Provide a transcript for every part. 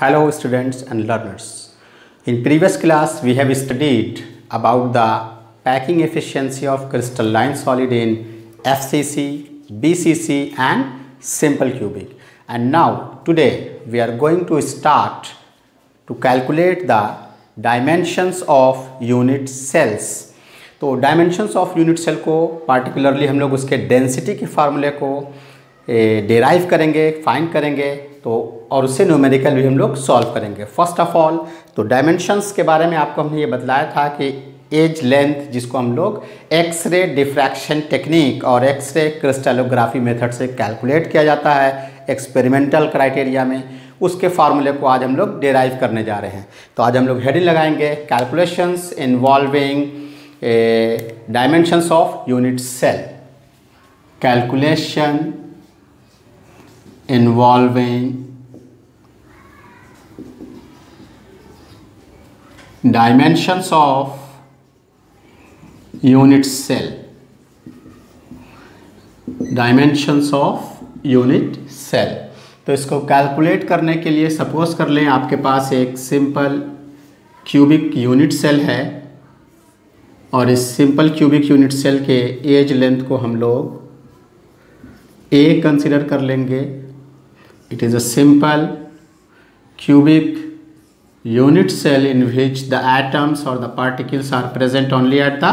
Hello students and learners. In previous class we have studied about the packing efficiency of crystalline solid in FCC, BCC and simple cubic. And now today we are going to start to calculate the dimensions of unit cells. तो dimensions of unit cell को particularly हम लोग उसके density के फार्मूले को derive करेंगे, find करेंगे तो और उससे न्यूमेरिकल भी हम लोग सॉल्व करेंगे। फर्स्ट ऑफ ऑल तो डायमेंशंस के बारे में आपको हमने ये बतलाया था कि एज लेंथ जिसको हम लोग एक्सरे डिफ्रैक्शन टेक्निक और एक्सरे क्रिस्टलोग्राफी मेथड से कैलकुलेट किया जाता है एक्सपेरिमेंटल क्राइटेरिया में, उसके फार्मूले को आज हम लोग डेराइव करने जा रहे हैं। तो आज हम लोग हेडिंग लगाएंगे calculations involving dimensions of unit cell. Calculation involving dimensions of unit cell. Dimensions of unit cell. तो इसको कैलकुलेट करने के लिए सपोज कर लें आपके पास एक सिंपल क्यूबिक यूनिट सेल है और इस सिंपल क्यूबिक यूनिट सेल के एज लेंथ को हम लोग ए कंसिडर कर लेंगे। It is a simple cubic unit cell in which the atoms और the particles are present only at the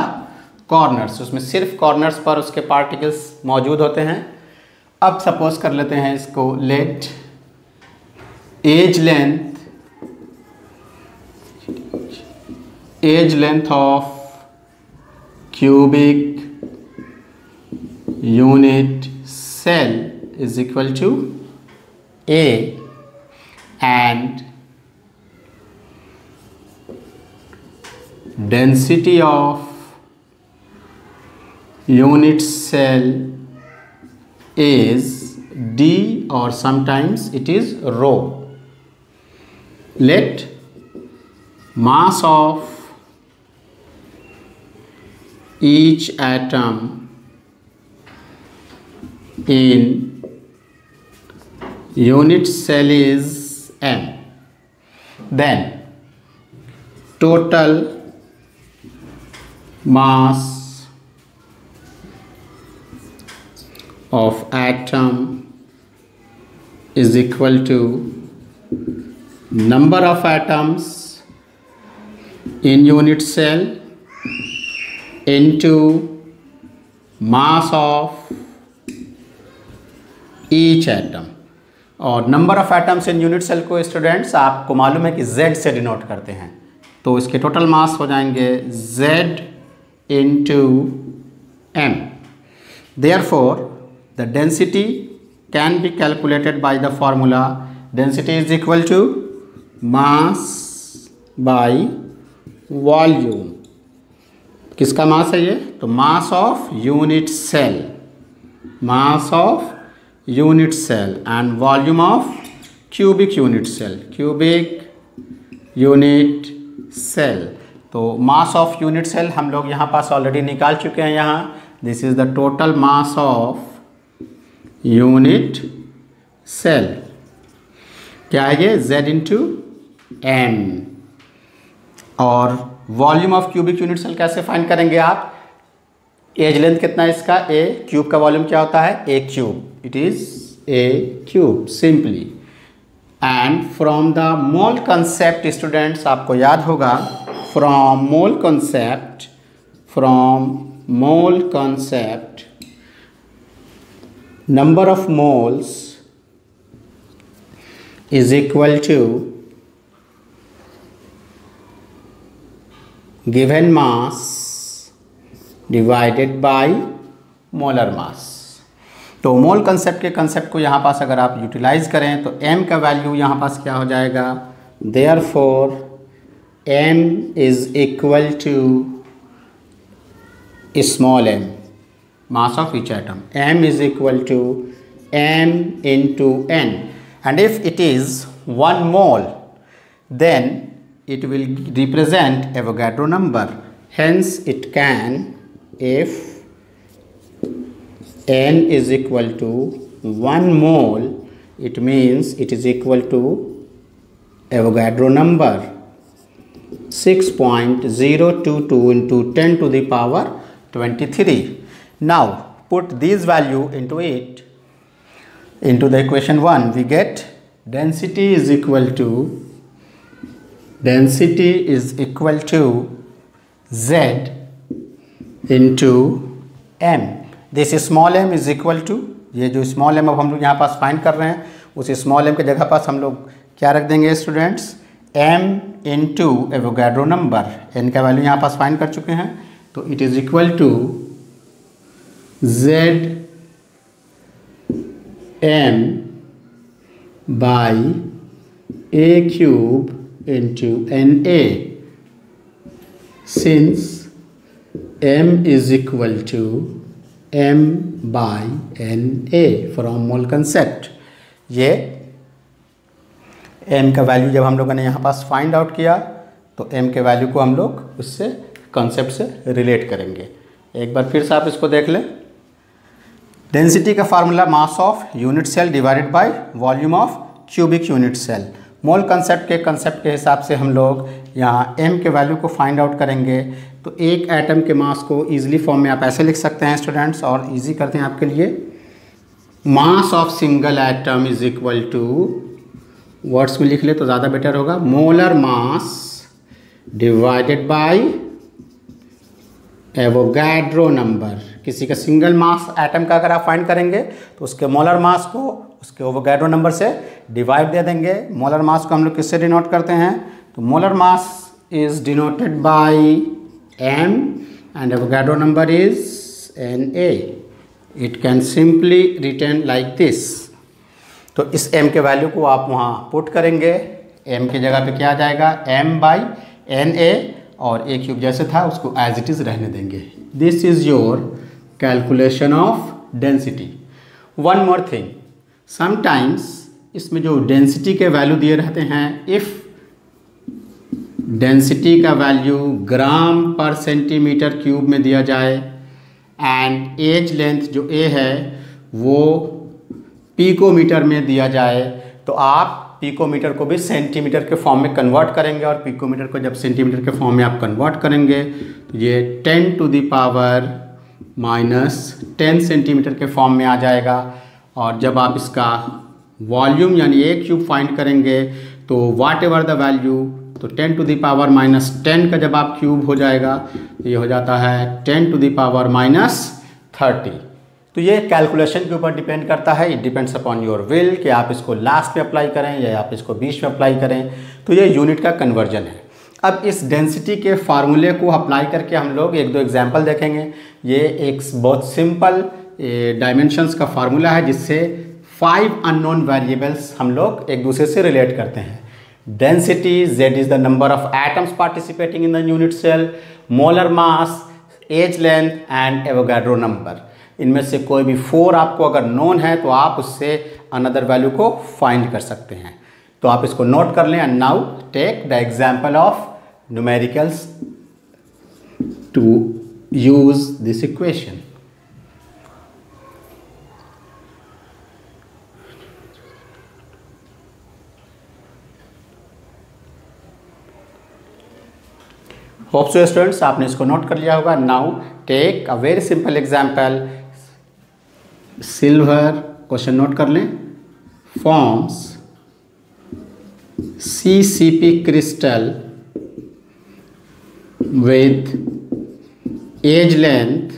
corners. उसमें सिर्फ कॉर्नर्स पर उसके पार्टिकल्स मौजूद होते हैं। अब सपोज कर लेते हैं इसको let edge length of cubic unit cell is equal to A and density of unit cell is D or sometimes it is rho. Let mass of each atom in unit cell is m. Then total mass of atom is equal to number of atoms in unit cell into mass of each atom। और number of atoms in unit cell को students आपको मालूम है कि Z से denote करते हैं, तो इसके टोटल मास हो जाएंगे Z into M। Therefore the density can be calculated by the formula density is equal to mass by volume। किसका मास है ये? तो mass of unit cell, mass of unit cell and volume of cubic unit cell, cubic unit cell. तो mass of unit cell हम लोग यहाँ पास already निकाल चुके हैं। यहाँ this is the total mass of unit cell. क्या है ये? Z into M। और volume of cubic unit cell कैसे फाइंड करेंगे आप? एज लेंथ कितना है इसका? ए क्यूब का वॉल्यूम क्या होता है? A cube. It is a cube simply. And from the mole concept students आपको याद होगा, from mole concept number of moles is equal to given mass divided by molar mass। तो मोल कंसेप्ट के concept को यहाँ पास अगर आप यूटिलाइज करें तो m का वैल्यू यहाँ पास क्या हो जाएगा? Therefore m is equal to small m, mass of each atom। m is equal to m into n, and if it is 1 mole then it will represent Avogadro number. Hence it can, if n is equal to 1 mole, it means it is equal to Avogadro number 6.022 into 10 to the power 23. Now put these value into it. Into the equation 1 we get density is equal to Z into m. This small m is equal to, ये जो small m अब हम लोग यहाँ पास find कर रहे हैं उस स्मॉल m के जगह पास हम लोग क्या रख देंगे students, m into Avogadro number, n का वैल्यू यहाँ पास फाइंड कर चुके हैं, तो it is equal to z m by a cube into na, since m is equal to m by na from mole concept. ये m का value जब हम लोगों ने यहाँ पास फाइंड आउट किया तो m के वैल्यू को हम लोग उससे कॉन्सेप्ट से रिलेट करेंगे। एक बार फिर से आप इसको देख लें। डेंसिटी का formula mass of unit cell divided by volume of cubic unit cell. Mole concept के हिसाब से हम लोग यहाँ m के वैल्यू को फाइंड आउट करेंगे। तो एक एटम के मास को ईजिली फॉर्म में आप ऐसे लिख सकते हैं स्टूडेंट्स, और इजी करते हैं आपके लिए, mass of single atom is equal to, words में लिख ले तो ज़्यादा बेटर होगा, molar mass divided by Avogadro number. किसी का सिंगल मास एटम का अगर आप फाइंड करेंगे तो उसके मोलर मास को उसके एवोगाड्रो नंबर से डिवाइड दे देंगे। मोलर मास को हम लोग किससे डिनोट करते हैं, तो molar mass is denoted by m and Avogadro number is Na. It can simply written like this. तो इस m के वैल्यू को आप वहाँ पुट करेंगे, m की जगह पे क्या आ जाएगा, m by Na, और a क्यूब जैसे था उसको एज इट इज़ रहने देंगे। This is your calculation of density. One more thing, sometimes इसमें जो डेंसिटी के वैल्यू दिए रहते हैं, इफ़ डेंसिटी का वैल्यू ग्राम पर सेंटीमीटर क्यूब में दिया जाए एंड एज लेंथ जो a है वो पिकोमीटर में दिया जाए, तो आप पिकोमीटर को भी सेंटीमीटर के फॉर्म में कन्वर्ट करेंगे, और पिकोमीटर को जब सेंटीमीटर के फॉर्म में आप कन्वर्ट करेंगे तो ये 10 टू द पावर -10 सेंटीमीटर के फॉर्म में आ जाएगा। और जब आप इसका वॉल्यूम यानी a क्यूब फाइंड करेंगे तो वाट एवर द वैल्यू, तो 10 टू द पावर -10 का जब आप क्यूब हो जाएगा तो ये हो जाता है 10 टू द पावर -30। तो ये कैलकुलेशन के ऊपर डिपेंड करता है, it depends upon your will कि आप इसको लास्ट में अप्लाई करें या आप इसको बीच में अप्लाई करें। तो ये यूनिट का कन्वर्जन है। अब इस डेंसिटी के फार्मूले को अप्लाई करके हम लोग एक दो एग्जाम्पल देखेंगे। ये एक बहुत सिंपल डायमेंशंस का फार्मूला है जिससे 5 अननोन वेरिएबल्स हम लोग एक दूसरे से रिलेट करते हैं। Density, Z is the number of atoms participating in the unit cell, molar mass, age length and Avogadro number। इनमें से कोई भी 4 आपको अगर नोन है तो आप उससे अनदर वैल्यू को फाइंड कर सकते हैं। तो आप इसको नोट कर लें। And now take the example of numericals to use this equation. Hope so students आपने इसको नोट कर लिया होगा। Now take a very simple example, silver, question note कर लें, forms CCP crystal with age length,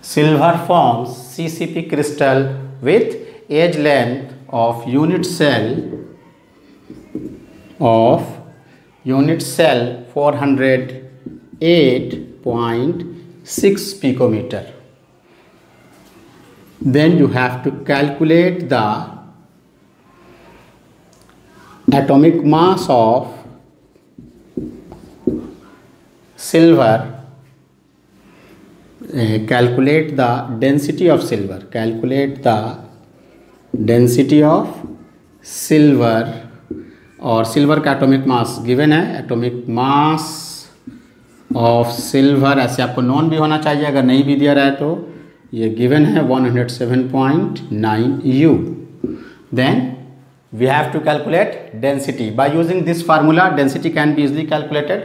silver forms CCP crystal with age length of unit cell 408.6 picometer. Then you have to calculate the atomic mass of silver, calculate the density of silver, calculate the density of silver, और silver का atomic mass given है, atomic mass of silver ऐसे आपको non भी होना चाहिए, अगर नहीं भी दिया रहा है तो ये गिवन है 107.9 U। Then we have to calculate density. By using this formula, density can be easily calculated.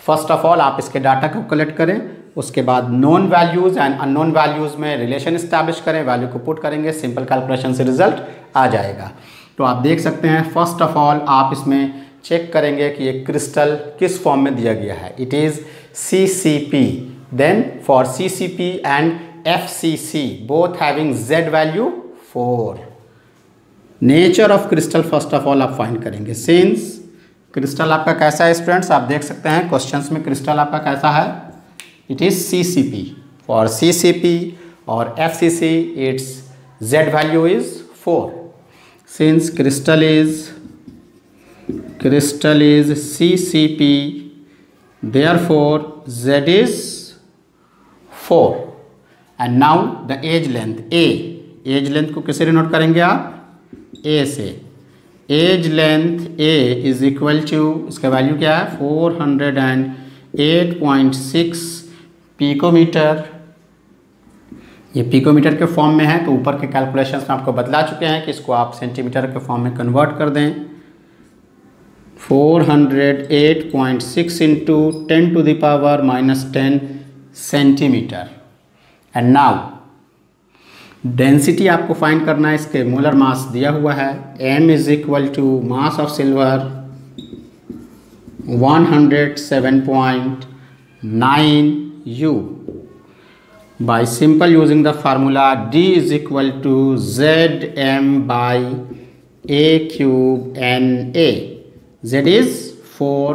First of all, आप इसके डाटा को कलेक्ट करें, उसके बाद known values and unknown values में रिलेशन इस्टेब्लिश करें, वैल्यू को पुट करेंगे, सिंपल कैलकुलेशन से रिजल्ट आ जाएगा। तो आप देख सकते हैं, फर्स्ट ऑफ ऑल आप इसमें चेक करेंगे कि ये क्रिस्टल किस फॉर्म में दिया गया है। It is CCP. Then for CCP and FCC both having Z value 4। Nature of crystal first of all आप फाइंड करेंगे। सिंस क्रिस्टल आपका कैसा है स्टूडेंट्स, आप देख सकते हैं क्वेश्चंस में क्रिस्टल आपका कैसा है, it is CCP। For CCP और FCC it's Z value is 4। Since crystal is CCP, therefore Z is 4। And now the edge length A, edge length को किसे डिनोट करेंगे आप, A से। Edge length A is equal to, इसका वैल्यू क्या है, 408.6 पिकोमीटर। ये पिकोमीटर के फॉर्म में है, तो ऊपर के कैलकुलेशंस में आपको बतला चुके हैं कि इसको आप सेंटीमीटर के फॉर्म में कन्वर्ट कर दें। 408.6 into 10⁻⁻10 centimetre. And now density आपको फाइंड करना है, इसके मोलर मास दिया हुआ है। M is equal to mass of silver 107.9 U। By simple using the formula D is equal to ZM by A cube NA। Z is 4,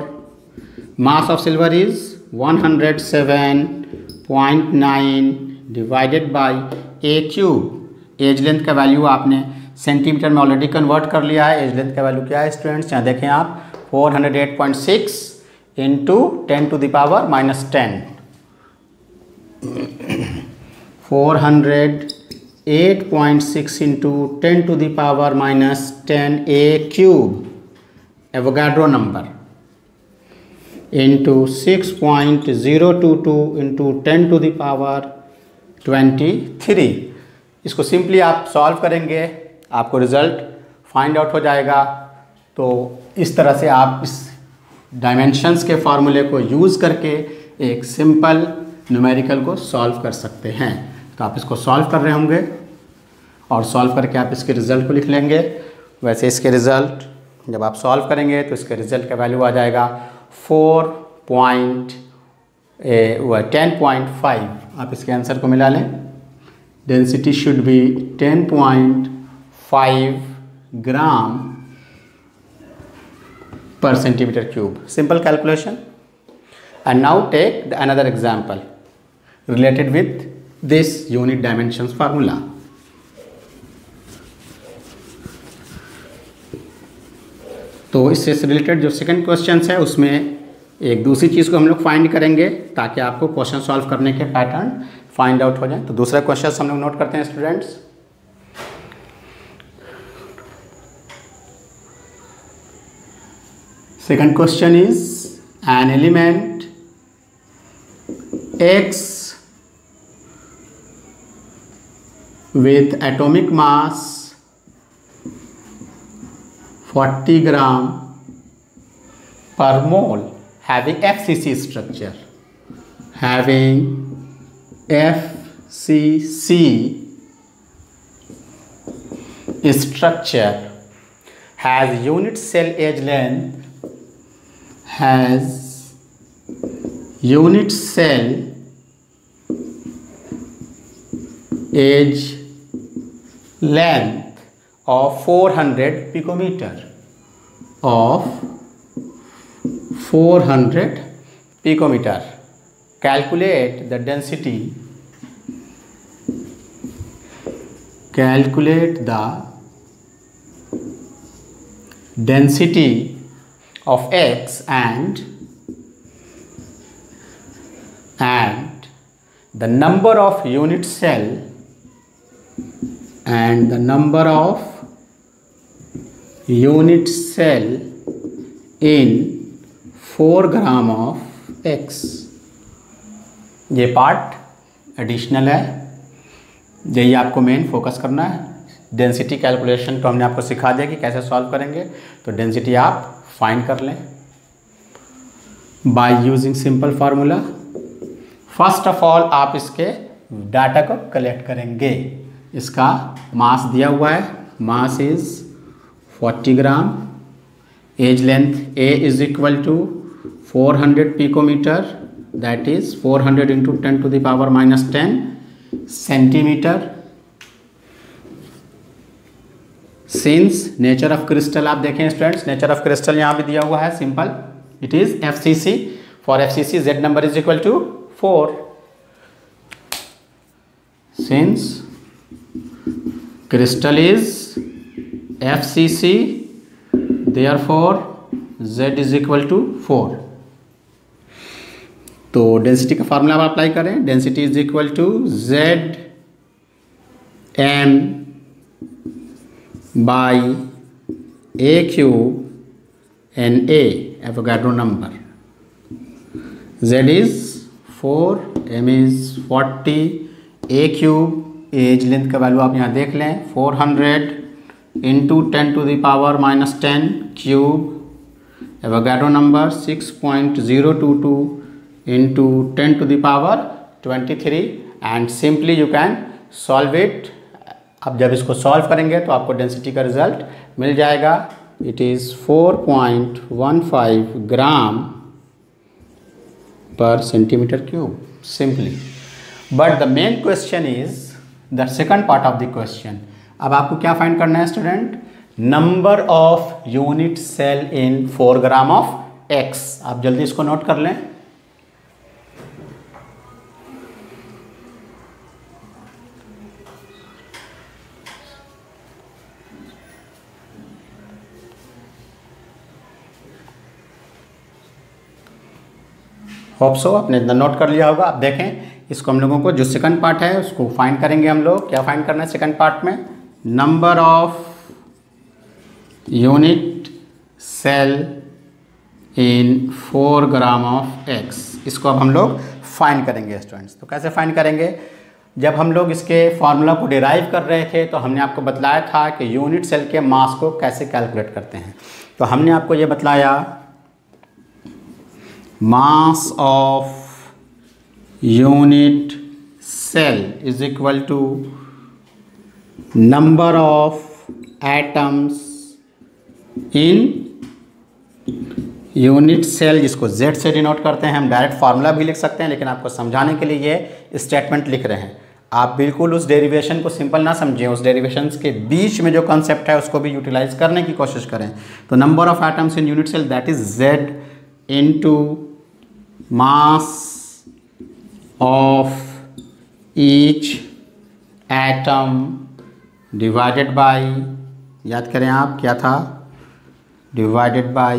mass of silver is 107.9 divided by A cube। Edge length का value आपने centimetre में already convert कर लिया है। As length का value क्या है students, यहाँ देखें आप 408.6 into 10⁻⁻10। 408.6 into 10⁻⁻10 A cube Avogadro number into 6.022 into 10⁻23। इसको सिंपली आप सॉल्व करेंगे, आपको रिज़ल्ट फाइंड आउट हो जाएगा। तो इस तरह से आप इस डायमेंशंस के फार्मूले को यूज़ करके एक सिंपल न्यूमेरिकल को सॉल्व कर सकते हैं। तो आप इसको सॉल्व कर रहे होंगे और सॉल्व करके आप इसके रिज़ल्ट को लिख लेंगे। वैसे इसके रिज़ल्ट जब आप सॉल्व करेंगे तो इसके रिज़ल्ट का वैल्यू आ जाएगा 10.5। आप इसके आंसर को मिला लें। Density should be 10.5 gram per centimetre cube. Simple calculation. And now take another example related with this unit dimensions formula. तो इससे रिलेटेड जो सेकंड क्वेश्चन है उसमें एक दूसरी चीज़ को हम लोग फाइंड करेंगे ताकि आपको क्वेश्चन सॉल्व करने के पैटर्न फाइंड आउट हो जाए। तो दूसरा क्वेश्चन हम लोग नोट करते हैं students. Second question is an element X with atomic mass 40 gram per mole having FCC structure, having FCC structure, has unit cell edge length, has unit cell edge length of 400 picometer, of 400 picometer. Calculate the density, calculate the density of X and the number of unit cell and the number of unit cell in 4 gram of X। ये part additional है, यही आपको main focus करना है। Density calculation तो हमने आपको सिखा दिया कि कैसे सॉल्व करेंगे। तो डेंसिटी आप फाइंड कर लें by using simple formula. First of all आप इसके डाटा को कलेक्ट करेंगे। इसका मास दिया हुआ है, mass is 40 gram, edge length A is equal to 400 picometre, that is 400 into 10 to the power -10 centimetre. Since nature of crystal आप देखें स्टूडेंट्स, नेचर ऑफ क्रिस्टल यहाँ भी दिया हुआ है simple, it is FCC। For FCC Z number is equal to 4। Since crystal is FCC, therefore Z is equal to 4। तो density का formula आप अप्लाई करें, density is equal to Z M by A cube N A, Avogadro number. Z is 4, M is 40, A cube edge length का value आप यहाँ देख लें 400 into 10 to the power -10 cube, Avogadro number 6.022 into 10 to the power 23 and simply you can solve it. अब जब इसको solve करेंगे तो आपको डेंसिटी का रिजल्ट मिल जाएगा। It is 4.15 gram per centimetre cube simply. But the main question is the second part of the question. अब आपको क्या फाइंड करना है student? Number of unit cell in 4 gram of X. आप जल्दी इसको नोट कर लें। होप सो आपने इतना नोट कर लिया होगा। अब देखें इसको हम लोगों को जो सेकंड पार्ट है उसको फाइंड करेंगे हम लोग। क्या फाइंड करना है सेकंड पार्ट में? Number of unit cell in 4 gram of X. इसको अब हम लोग फाइंड करेंगे स्टूडेंट्स। तो कैसे फाइंड करेंगे? जब हम लोग इसके फॉर्मूला को डिराइव कर रहे थे तो हमने आपको बतलाया था कि यूनिट सेल के मास को कैसे कैलकुलेट करते हैं। तो हमने आपको ये बतलाया mass of unit cell is equal to number of atoms in unit cell, जिसको Z से डिनोट करते हैं। हम डायरेक्ट फार्मूला भी लिख सकते हैं, लेकिन आपको समझाने के लिए ये स्टेटमेंट लिख रहे हैं। आप बिल्कुल उस डेरिवेशन को सिंपल ना समझें, उस डेरिवेशन के बीच में जो कॉन्सेप्ट है उसको भी यूटिलाइज करने की कोशिश करें। तो number of atoms in unit cell that is Z into mass of each atom divided by, याद करें आप क्या था, divided by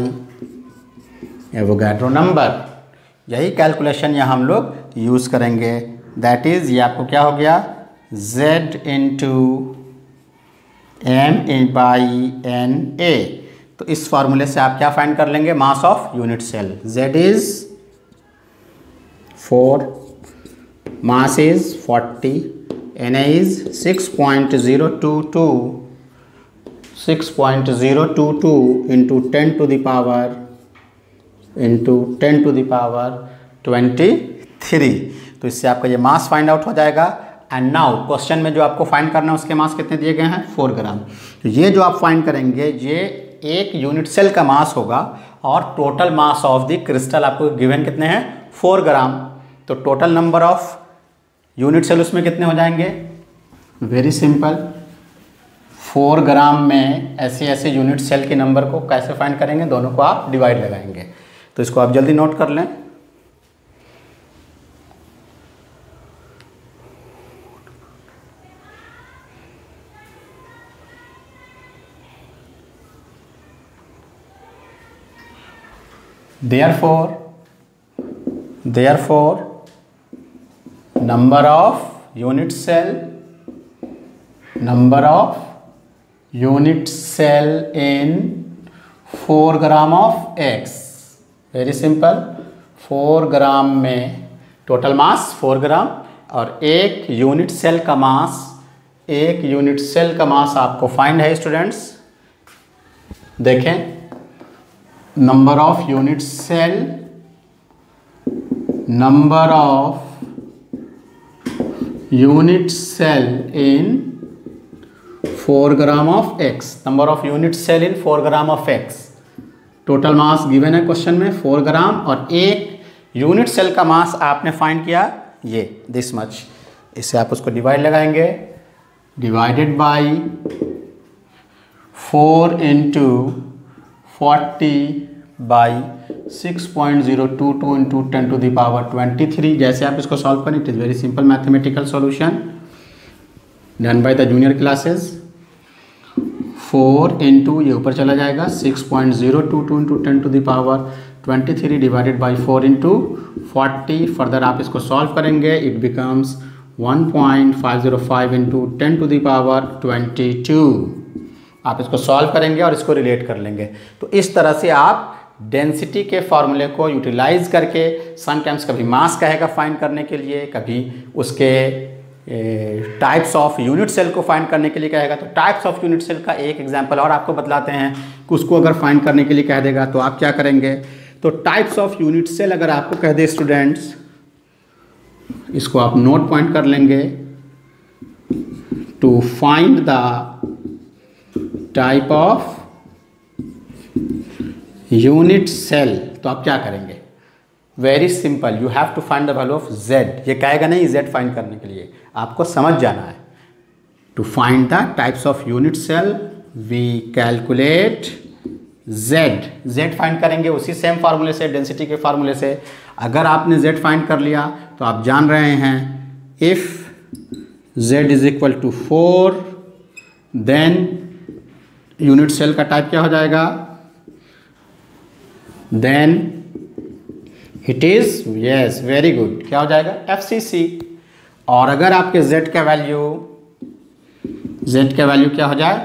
एवोगाड्रो नंबर। यही कैलकुलेशन यहाँ हम लोग यूज़ करेंगे। दैट इज़ ये आपको क्या हो गया, Z into M by NA। तो इस फार्मूले से आप क्या फाइंड कर लेंगे? Mass of unit cell. Z is 4, mass is 40, Na is 6.022 into 10 to the power 23। तो इससे आपका ये मास फाइंड आउट हो जाएगा। एंड नाउ क्वेश्चन में जो आपको फाइंड करना है उसके मास कितने दिए गए हैं? 4 ग्राम। तो ये जो आप फाइंड करेंगे ये एक यूनिट सेल का मास होगा और total mass of the crystal आपको गिवन कितने हैं? 4 ग्राम। तो total number of unit cell उसमें कितने हो जाएंगे? वेरी सिंपल, 4 ग्राम में ऐसे यूनिट सेल के नंबर को कैसे फाइंड करेंगे? दोनों को आप डिवाइड लगाएंगे। तो इसको आप जल्दी नोट कर लें। Therefore number of unit cell in 4 gram of X। Very simple, 4 ग्राम में टोटल मास 4 ग्राम और एक यूनिट सेल का मास एक यूनिट सेल का मास आपको फाइंड है स्टूडेंट्स। देखें, number of unit cell, number of unit cell in 4 gram of X, number of unit cell in 4 gram of X. Total mass given है question में 4 ग्राम, और एक यूनिट सेल का मास आपने फाइंड किया ये दिस मच। इससे आप उसको डिवाइड लगाएंगे, divided by 4 into 40 by 6.022 into 10 to the power 23। जैसे आप इसको सॉल्व करें, it is very simple mathematical solution done by the junior classes. 4 into ये ऊपर चला जाएगा 6.022 into 10 to the power 23 divided by 4 into 40। Further आप इसको सॉल्व करेंगे, it becomes 1.505 into 10 to the power 22। आप इसको सॉल्व करेंगे और इसको रिलेट कर लेंगे। तो इस तरह से आप डेंसिटी के फॉर्मूले को यूटिलाइज करके, समटाइम्स कभी मास कहेगा फाइंड करने के लिए, कभी उसके टाइप्स ऑफ यूनिट सेल को फाइंड करने के लिए कहेगा। तो टाइप्स ऑफ यूनिट सेल का एक एग्जांपल और आपको बतलाते हैं कि उसको अगर फाइंड करने के लिए कह देगा तो आप क्या करेंगे। तो टाइप्स ऑफ यूनिट सेल अगर आपको कह दे स्टूडेंट्स, इसको आप नोट पॉइंट कर लेंगे, to find the type of unit cell. तो आप क्या करेंगे, very simple, you have to find the value of Z. ये कहेगा नहीं जेड फाइंड करने के लिए, आपको समझ जाना है। To find the types of unit cell we calculate Z. Z find करेंगे उसी सेम फार्मूले से, डेंसिटी के फार्मूले से। अगर आपने जेड फाइंड कर लिया तो आप जान रहे हैं, if Z is equal to 4 then unit cell का टाइप क्या हो जाएगा, then it is, yes very good, क्या हो जाएगा, FCC। और अगर आपके z का वैल्यू क्या हो जाए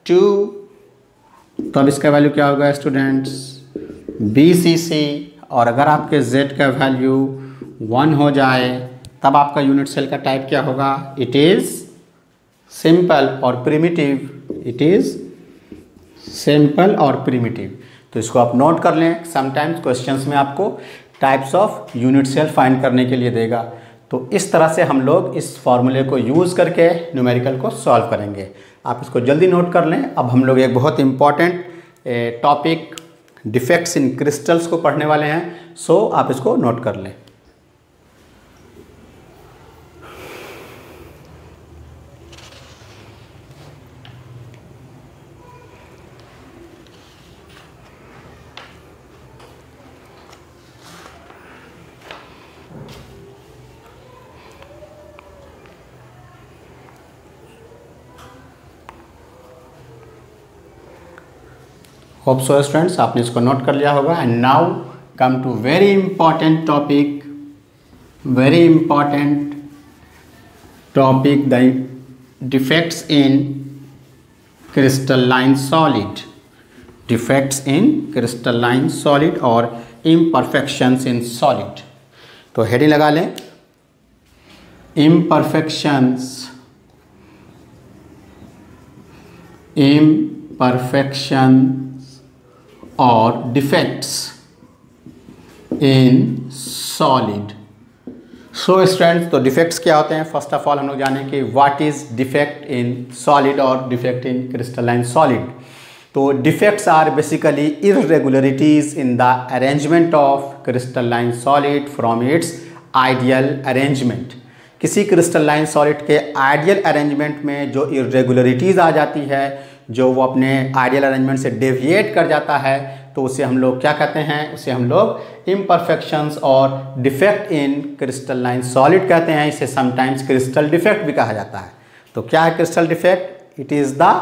2, तो अब इसका वैल्यू क्या होगा स्टूडेंट्स, BCC। और अगर आपके z का वैल्यू 1 हो जाए तब आपका यूनिट सेल का टाइप क्या होगा, इट इज सिंपल और प्रिमिटिव, इट इज सिंपल और प्रिमिटिव। तो इसको आप नोट कर लें, समटाइम्स क्वेश्चंस में आपको types of unit cell find करने के लिए देगा। तो इस तरह से हम लोग इस फॉर्मूले को यूज़ करके न्यूमेरिकल को सॉल्व करेंगे। आप इसको जल्दी नोट कर लें। अब हम लोग एक बहुत important topic defects in crystals को पढ़ने वाले हैं, सो आप इसको नोट कर लें। होप सो स्टूडेंट्स आपने इसको नोट कर लिया होगा। And now come to very important topic, the defects in crystalline solid, defects in crystalline solid और इम्परफेक्शंस इन सॉलिड। तो हेडिंग लगा लें, इम्परफेक्शंस और defects in solid. So students, तो डिफेक्ट्स क्या होते हैं, फर्स्ट ऑफ ऑल हम लोग जानें कि what is defect in solid और डिफेक्ट इन क्रिस्टलाइन सॉलिड। तो defects are basically irregularities in the arrangement of crystalline solid from its ideal arrangement. किसी क्रिस्टलाइन सॉलिड के आइडियल अरेंजमेंट में जो इररेगुलरिटीज़ आ जाती है, जो वो अपने आइडियल अरेंजमेंट से डेविएट कर जाता है, तो उसे हम लोग क्या कहते हैं, उसे हम लोग इम्परफेक्शंस और डिफेक्ट इन क्रिस्टलाइन सॉलिड कहते हैं। इसे समटाइम्स क्रिस्टल डिफेक्ट भी कहा जाता है। तो क्या है crystal defect? It is the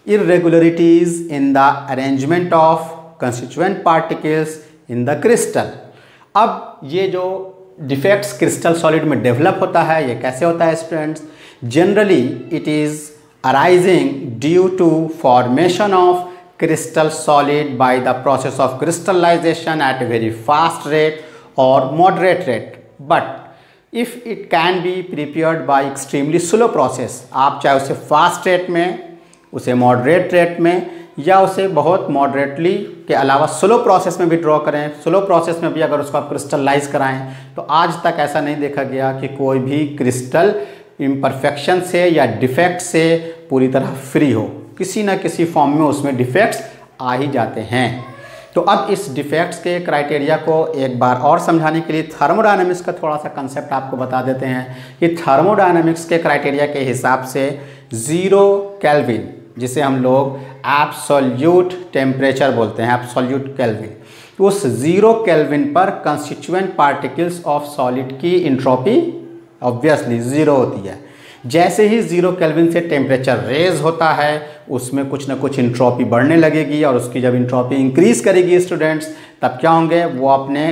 इररेगुलरिटीज in the arrangement of constituent particles in the crystal. अब ये जो डिफेक्ट्स क्रिस्टल सॉलिड में डेवलप होता है, ये कैसे होता है students? Generally it is arising due to formation of crystal solid by the process of crystallization at a very fast rate or moderate rate. But if it can be prepared by extremely slow process, आप चाहे उसे fast rate में, उसे moderate rate में, या उसे बहुत moderately के अलावा स्लो प्रोसेस में भी ड्रॉ करें, स्लो प्रोसेस में भी अगर उसको आप क्रिस्टलाइज कराएं, तो आज तक ऐसा नहीं देखा गया कि कोई भी क्रिस्टल इम्परफेक्शन से या डिफेक्ट से पूरी तरह फ्री हो। किसी न किसी फॉर्म में उसमें डिफेक्ट्स आ ही जाते हैं। तो अब इस डिफेक्ट्स के क्राइटेरिया को एक बार और समझाने के लिए थर्मोडायनामिक्स का थोड़ा सा कंसेप्ट आपको बता देते हैं कि थर्मोडायनामिक्स के क्राइटेरिया के हिसाब से 0 केल्विन, जिसे हम लोग एब्सोल्यूट टेम्परेचर बोलते हैं, एब्सोल्यूट केल्विन, तो उस 0 केल्विन पर कंस्टिट्यूएंट पार्टिकल्स ऑफ सॉलिड की इंट्रोपी ऑब्वियसली 0 होती है। जैसे ही 0 केल्विन से टेम्परेचर रेज होता है, उसमें कुछ ना कुछ इंट्रोपी बढ़ने लगेगी, और उसकी जब इंट्रोपी इंक्रीज करेगी स्टूडेंट्स, तब क्या होंगे, वो अपने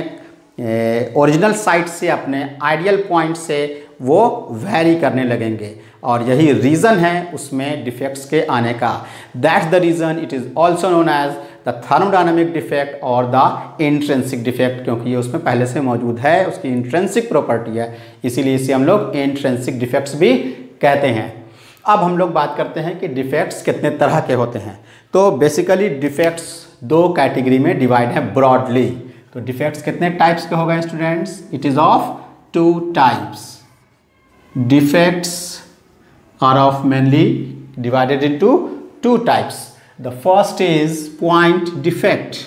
ओरिजिनल साइट से, अपने आइडियल पॉइंट से वो वेरी करने लगेंगे, और यही रीज़न है उसमें डिफेक्ट्स के आने का। That's the reason it is also known as the thermodynamic defect और द इंट्रिंसिक डिफेक्ट, क्योंकि ये उसमें पहले से मौजूद है, उसकी इंट्रिंसिक प्रॉपर्टी है, इसीलिए इसे हम लोग इंट्रिंसिक डिफेक्ट्स भी कहते हैं। अब हम लोग बात करते हैं कि डिफेक्ट्स कितने तरह के होते हैं। तो बेसिकली डिफेक्ट्स 2 कैटेगरी में डिवाइड है ब्रॉडली। तो डिफेक्ट्स कितने टाइप्स के हो गए students? It is of 2 types. Defects are of mainly divided into 2 types. The first is point defect.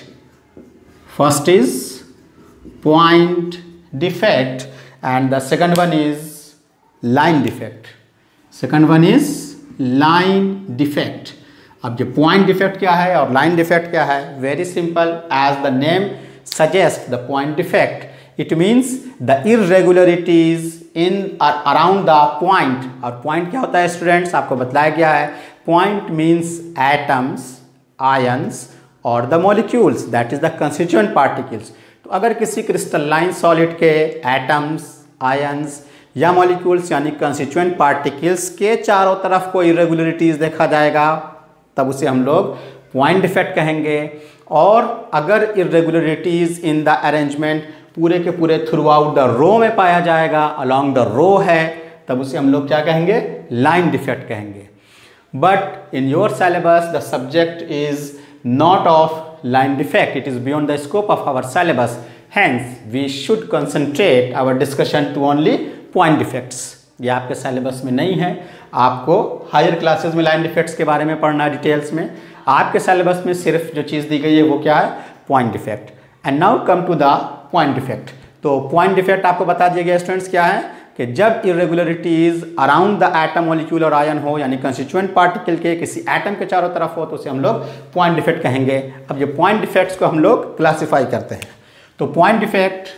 First is point defect, and the second one is line defect. Second one is line defect. अब जो point defect क्या है और line defect क्या है? Very simple, as the name suggests, the point defect, it means the irregularities in or around the point. और point क्या होता है स्टूडेंट्स? आपको बताया गया है, point means atoms, ions और the molecules, that is the constituent particles. तो अगर किसी क्रिस्टलाइन सॉलिड के एटम्स, आयंस या मॉलिक्यूल्स यानी कंस्टिट्यूएंट पार्टिकल्स के चारों तरफ कोई इरेगुलरिटीज देखा जाएगा, तब उसे हम लोग पॉइंट डिफेक्ट कहेंगे। और अगर इरेगुलरिटीज इन द अरेंजमेंट पूरे के पूरे थ्रू आउट द रो में पाया जाएगा, अलोंग द रो है, तब उसे हम लोग क्या कहेंगे? लाइन डिफेक्ट कहेंगे। But in your syllabus the subject is not of line defect, it is beyond the scope of our syllabus, hence we should concentrate our discussion to only point defects. ये आपके syllabus में नहीं है, आपको higher classes में line defects के बारे में पढ़ना है डिटेल्स में। आपके सिलेबस में सिर्फ जो चीज़ दी गई है वो क्या है? Point defect. And now come to the point defect. तो पॉइंट डिफेक्ट आपको बता दिया गया स्टूडेंट्स क्या है कि जब irregularities around the atom, molecule और आयन हो, यानी कंस्टिट्यूएंट पार्टिकल के किसी एटम के चारों तरफ हो, तो उसे हम लोग पॉइंट डिफेक्ट कहेंगे। अब ये पॉइंट डिफेक्ट्स को हम लोग क्लासिफाई करते हैं। तो पॉइंट डिफेक्ट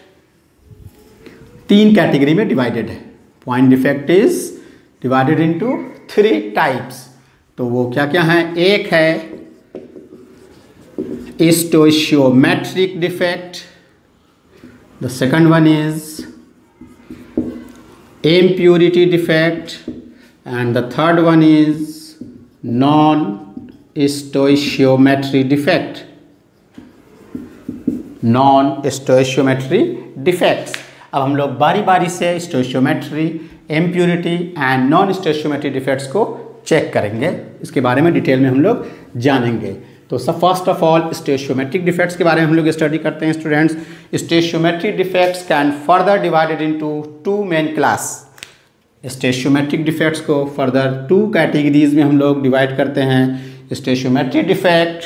3 कैटेगरी में डिवाइडेड है। Point defect is divided into 3 types. तो वो क्या क्या है? एक है स्टोइशियोमेट्रिक defect, the second one is impurity defect, and the third one is non-stoichiometry defect. Non-stoichiometry defects. अब हम लोग बारी बारी से stoichiometry, impurity and non-stoichiometry defects को चेक करेंगे। इसके बारे में डिटेल में हम लोग जानेंगे। तो सब first of all stoichiometric defects के बारे में हम लोग स्टडी करते हैं students. Stoichiometric defects can further divided into 2 main class. Stoichiometric defects को फर्दर 2 कैटेगरीज में हम लोग डिवाइड करते हैं। Stoichiometric defect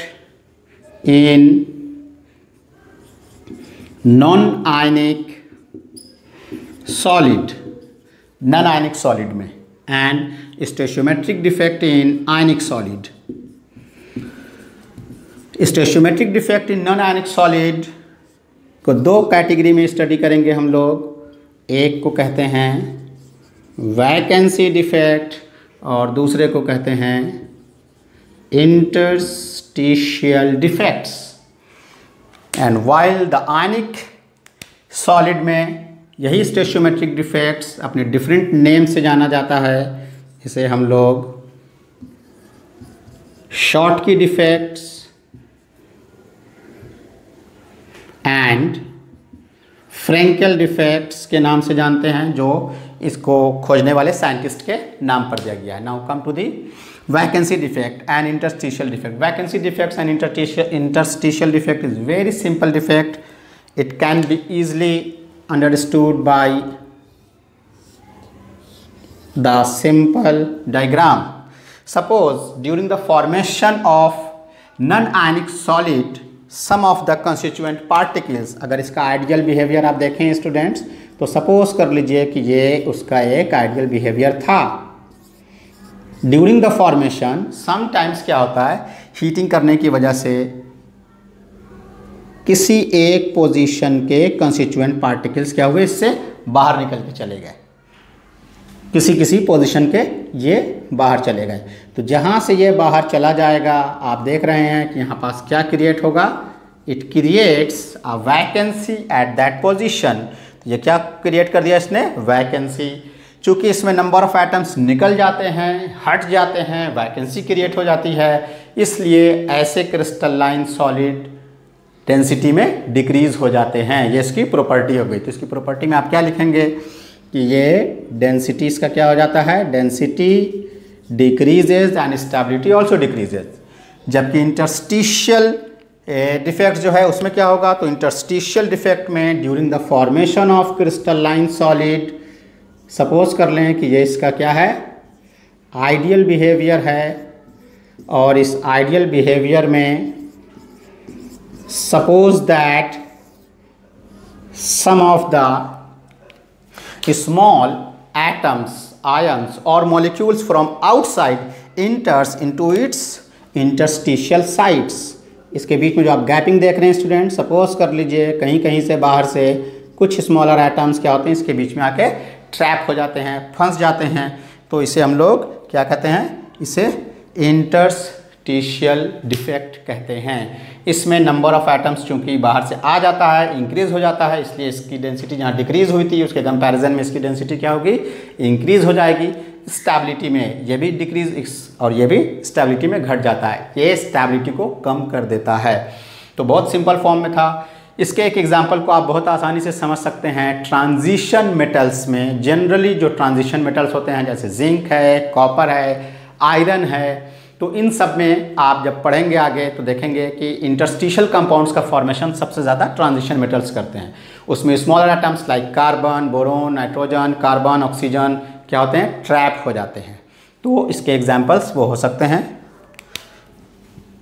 in non ionic solid, non ionic solid में, and stoichiometric defect in ionic solid. Stoichiometric defect in non ionic solid को 2 category में study करेंगे हम लोग। एक को कहते हैं वैकेंसी डिफेक्ट और दूसरे को कहते हैं interstitial defects. And while the ionic solid में यही स्टोइशियोमेट्रिक डिफेक्ट्स अपने डिफरेंट नेम से जाना जाता है। इसे हम लोग शॉर्ट की डिफेक्ट्स and फ्रेंकेल डिफेक्ट्स के नाम से जानते हैं, जो इसको खोजने वाले साइंटिस्ट के नाम पर दिया गया है। Now come to the vacancy defect and interstitial defect. Vacancy defects and interstitial defect is very simple defect. It can be easily understood by the simple diagram. Suppose during the formation of non-ionic solid some of the constituent particles, अगर इसका ideal behaviour आप देखें students, तो suppose कर लीजिए कि ये उसका एक आइडियल बिहेवियर था। ड्यूरिंग द फॉर्मेशन समटाइम्स क्या होता है, हीटिंग करने की वजह से किसी एक पोजीशन के कंस्टिट्यूएंट पार्टिकल्स क्या हुए, इससे बाहर निकल के चले गए, किसी पोजीशन के ये बाहर चले गए। तो जहाँ से ये बाहर चला जाएगा, आप देख रहे हैं कि यहाँ पास क्या क्रिएट होगा, it creates a vacancy at that position. तो ये क्या क्रिएट कर दिया इसने, वैकेंसी। चूँकि इसमें नंबर ऑफ एटम्स निकल जाते हैं, हट जाते हैं, वैकेंसी क्रिएट हो जाती है, इसलिए ऐसे क्रिस्टलाइन सॉलिड डेंसिटी में डिक्रीज हो जाते हैं। ये इसकी प्रॉपर्टी हो गई। तो इसकी प्रॉपर्टी में आप क्या लिखेंगे कि ये डेंसिटी इसका क्या हो जाता है, density decreases and stability also decreases. जबकि इंटरस्टिशियल डिफेक्ट जो है उसमें क्या होगा, तो इंटरस्टिशियल डिफेक्ट में during the formation of crystalline solid, suppose कर लें कि ये इसका क्या है, आइडियल बिहेवियर है, और इस आइडियल बिहेवियर में suppose that some of the small atoms, ions or molecules from outside enters into its interstitial sites. इसके बीच में जो आप गैपिंग देख रहे हैं स्टूडेंट, सपोज कर लीजिए कहीं से बाहर से कुछ स्मॉलर एटम्स क्या होते हैं, इसके बीच में आके ट्रैप हो जाते हैं, फंस जाते हैं। तो इसे हम लोग क्या कहते हैं, इसे इंटरस्टिशियल डिफेक्ट कहते हैं। इसमें नंबर ऑफ एटम्स चूंकि बाहर से आ जाता है, इंक्रीज हो जाता है, इसलिए इसकी डेंसिटी जहाँ डिक्रीज हुई थी उसके कंपैरिजन में इसकी डेंसिटी क्या होगी, इंक्रीज हो जाएगी। स्टेबिलिटी में ये भी डिक्रीज और ये भी स्टेबिलिटी में घट जाता है, ये स्टेबिलिटी को कम कर देता है। तो बहुत सिंपल फॉर्म में था। इसके एक एग्जांपल को आप बहुत आसानी से समझ सकते हैं। ट्रांजिशन मेटल्स में जनरली जो ट्रांजिशन मेटल्स होते हैं, जैसे जिंक है, कॉपर है, आयरन है, तो इन सब में आप जब पढ़ेंगे आगे तो देखेंगे कि इंटरस्टिशियल कंपाउंड्स का फॉर्मेशन सबसे ज़्यादा ट्रांजिशन मेटल्स करते हैं। उसमें smaller atoms like carbon, boron, nitrogen, carbon, oxygen क्या होते हैं, ट्रैप हो जाते हैं। तो इसके एग्जांपल्स वो हो सकते हैं,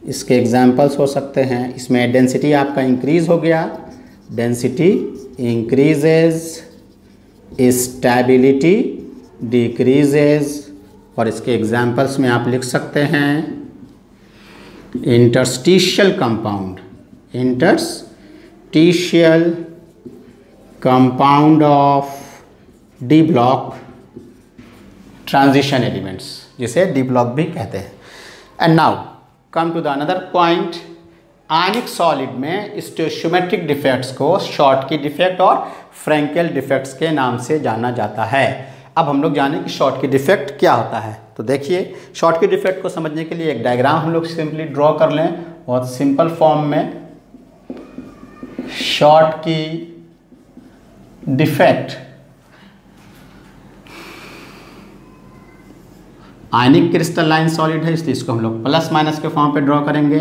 इसके एग्जांपल्स हो सकते हैं। इसमें डेंसिटी आपका इंक्रीज हो गया, डेंसिटी इंक्रीजेज, स्टेबिलिटी डिक्रीजेज, और इसके एग्जांपल्स में आप लिख सकते हैं interstitial compound, interstitial compound of D block transition elements, जिसे डी ब्लॉक भी कहते हैं। And now come to the another point. Ionic solid में स्टोइचियोमेट्रिक डिफेक्ट्स को शॉर्टकी डिफेक्ट और फ्रेंकेल डिफेक्ट्स के नाम से जाना जाता है। अब हम लोग जानें कि शॉर्टकी डिफेक्ट क्या होता है। तो देखिए, शॉर्टकी डिफेक्ट को समझने के लिए एक डायग्राम हम लोग सिंपली ड्रॉ कर लें, बहुत सिंपल फॉर्म में। शॉर्टकी डिफेक्ट आयनिक क्रिस्टलाइन सॉलिड है, इसलिए इसको हम लोग प्लस माइनस के फॉर्म पे ड्रॉ करेंगे।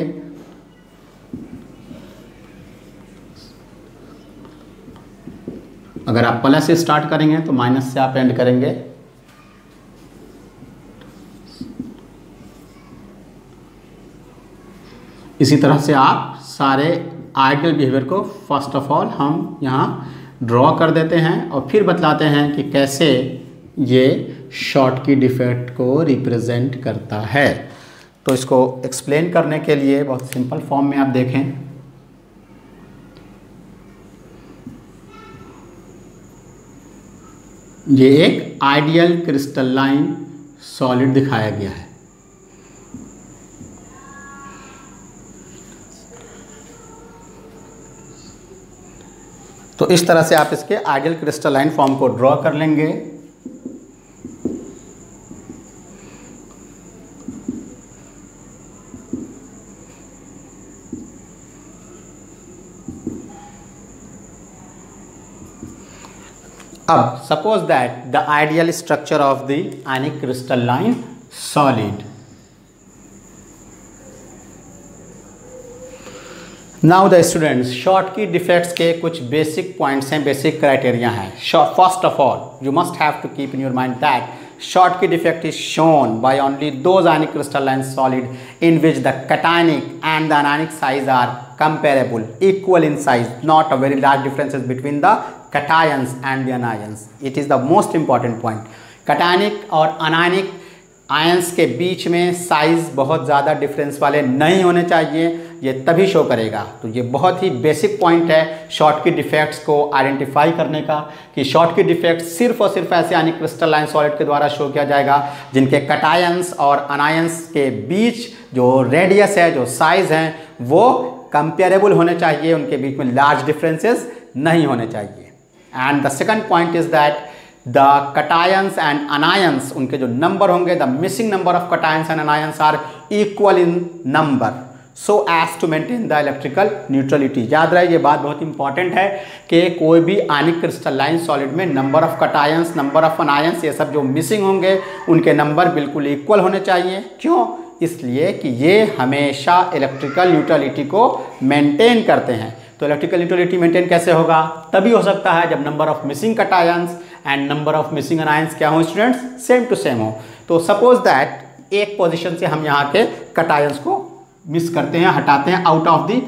अगर आप प्लस से स्टार्ट करेंगे तो माइनस से आप एंड करेंगे। इसी तरह से आप सारे आइडियल बिहेवियर को फर्स्ट ऑफ ऑल हम यहाँ ड्रॉ कर देते हैं और फिर बतलाते हैं कि कैसे ये शॉर्टकी डिफेक्ट को रिप्रेजेंट करता है। तो इसको एक्सप्लेन करने के लिए बहुत सिंपल फॉर्म में आप देखें। ये एक आइडियल क्रिस्टलाइन सॉलिड दिखाया गया है। तो इस तरह से आप इसके आइडियल क्रिस्टलाइन फॉर्म को ड्रॉ कर लेंगे। अब suppose that the ideal structure of the ionic crystalline solid. Now the students, Schottky defects के कुछ बेसिक पॉइंट्स हैं, बेसिक क्राइटेरिया हैं। First of all you must have to keep in your mind that Schottky defect is shown by only those ionic crystalline solid in which the cationic and the anionic size are comparable, equal in size, not a very large differences between the cations and the anions. It is the most important point. Cationic और anionic ions के बीच में size बहुत ज़्यादा difference वाले नहीं होने चाहिए, ये तभी शो करेगा। तो ये बहुत ही बेसिक पॉइंट है शॉर्टकी डिफेक्ट्स को आइडेंटिफाई करने का, कि शॉर्टकी डिफेक्ट सिर्फ और सिर्फ ऐसे आयनिक क्रिस्टलाइन सॉलिड के द्वारा शो किया जाएगा जिनके कटायंस और अनायंस के बीच जो रेडियस है, जो साइज़ हैं, वो कंपेरेबल होने चाहिए, उनके बीच में लार्ज डिफरेंसेस नहीं होने चाहिए। And the second point is that the cations and anions, उनके जो नंबर होंगे, the missing number of cations and anions are equal in number so as to maintain the electrical neutrality. याद रहे, ये बात बहुत इंपॉर्टेंट है कि कोई भी आयनिक क्रिस्टलाइन सॉलिड में number of cations, number of anions, ये सब जो मिसिंग होंगे उनके नंबर बिल्कुल इक्वल होने चाहिए। क्यों? इसलिए कि ये हमेशा इलेक्ट्रिकल न्यूट्रलिटी को मेंटेन करते हैं। तो इलेक्ट्रिकल न्यूट्रलिटी मेंटेन कैसे होगा? तभी हो सकता है जब number of missing cations and number of missing anions क्या हो स्टूडेंट्स? सेम टू सेम हो। तो सपोज दैट एक पोजीशन से हम यहाँ के कटायंस को मिस करते हैं, हटाते हैं, आउट ऑफ द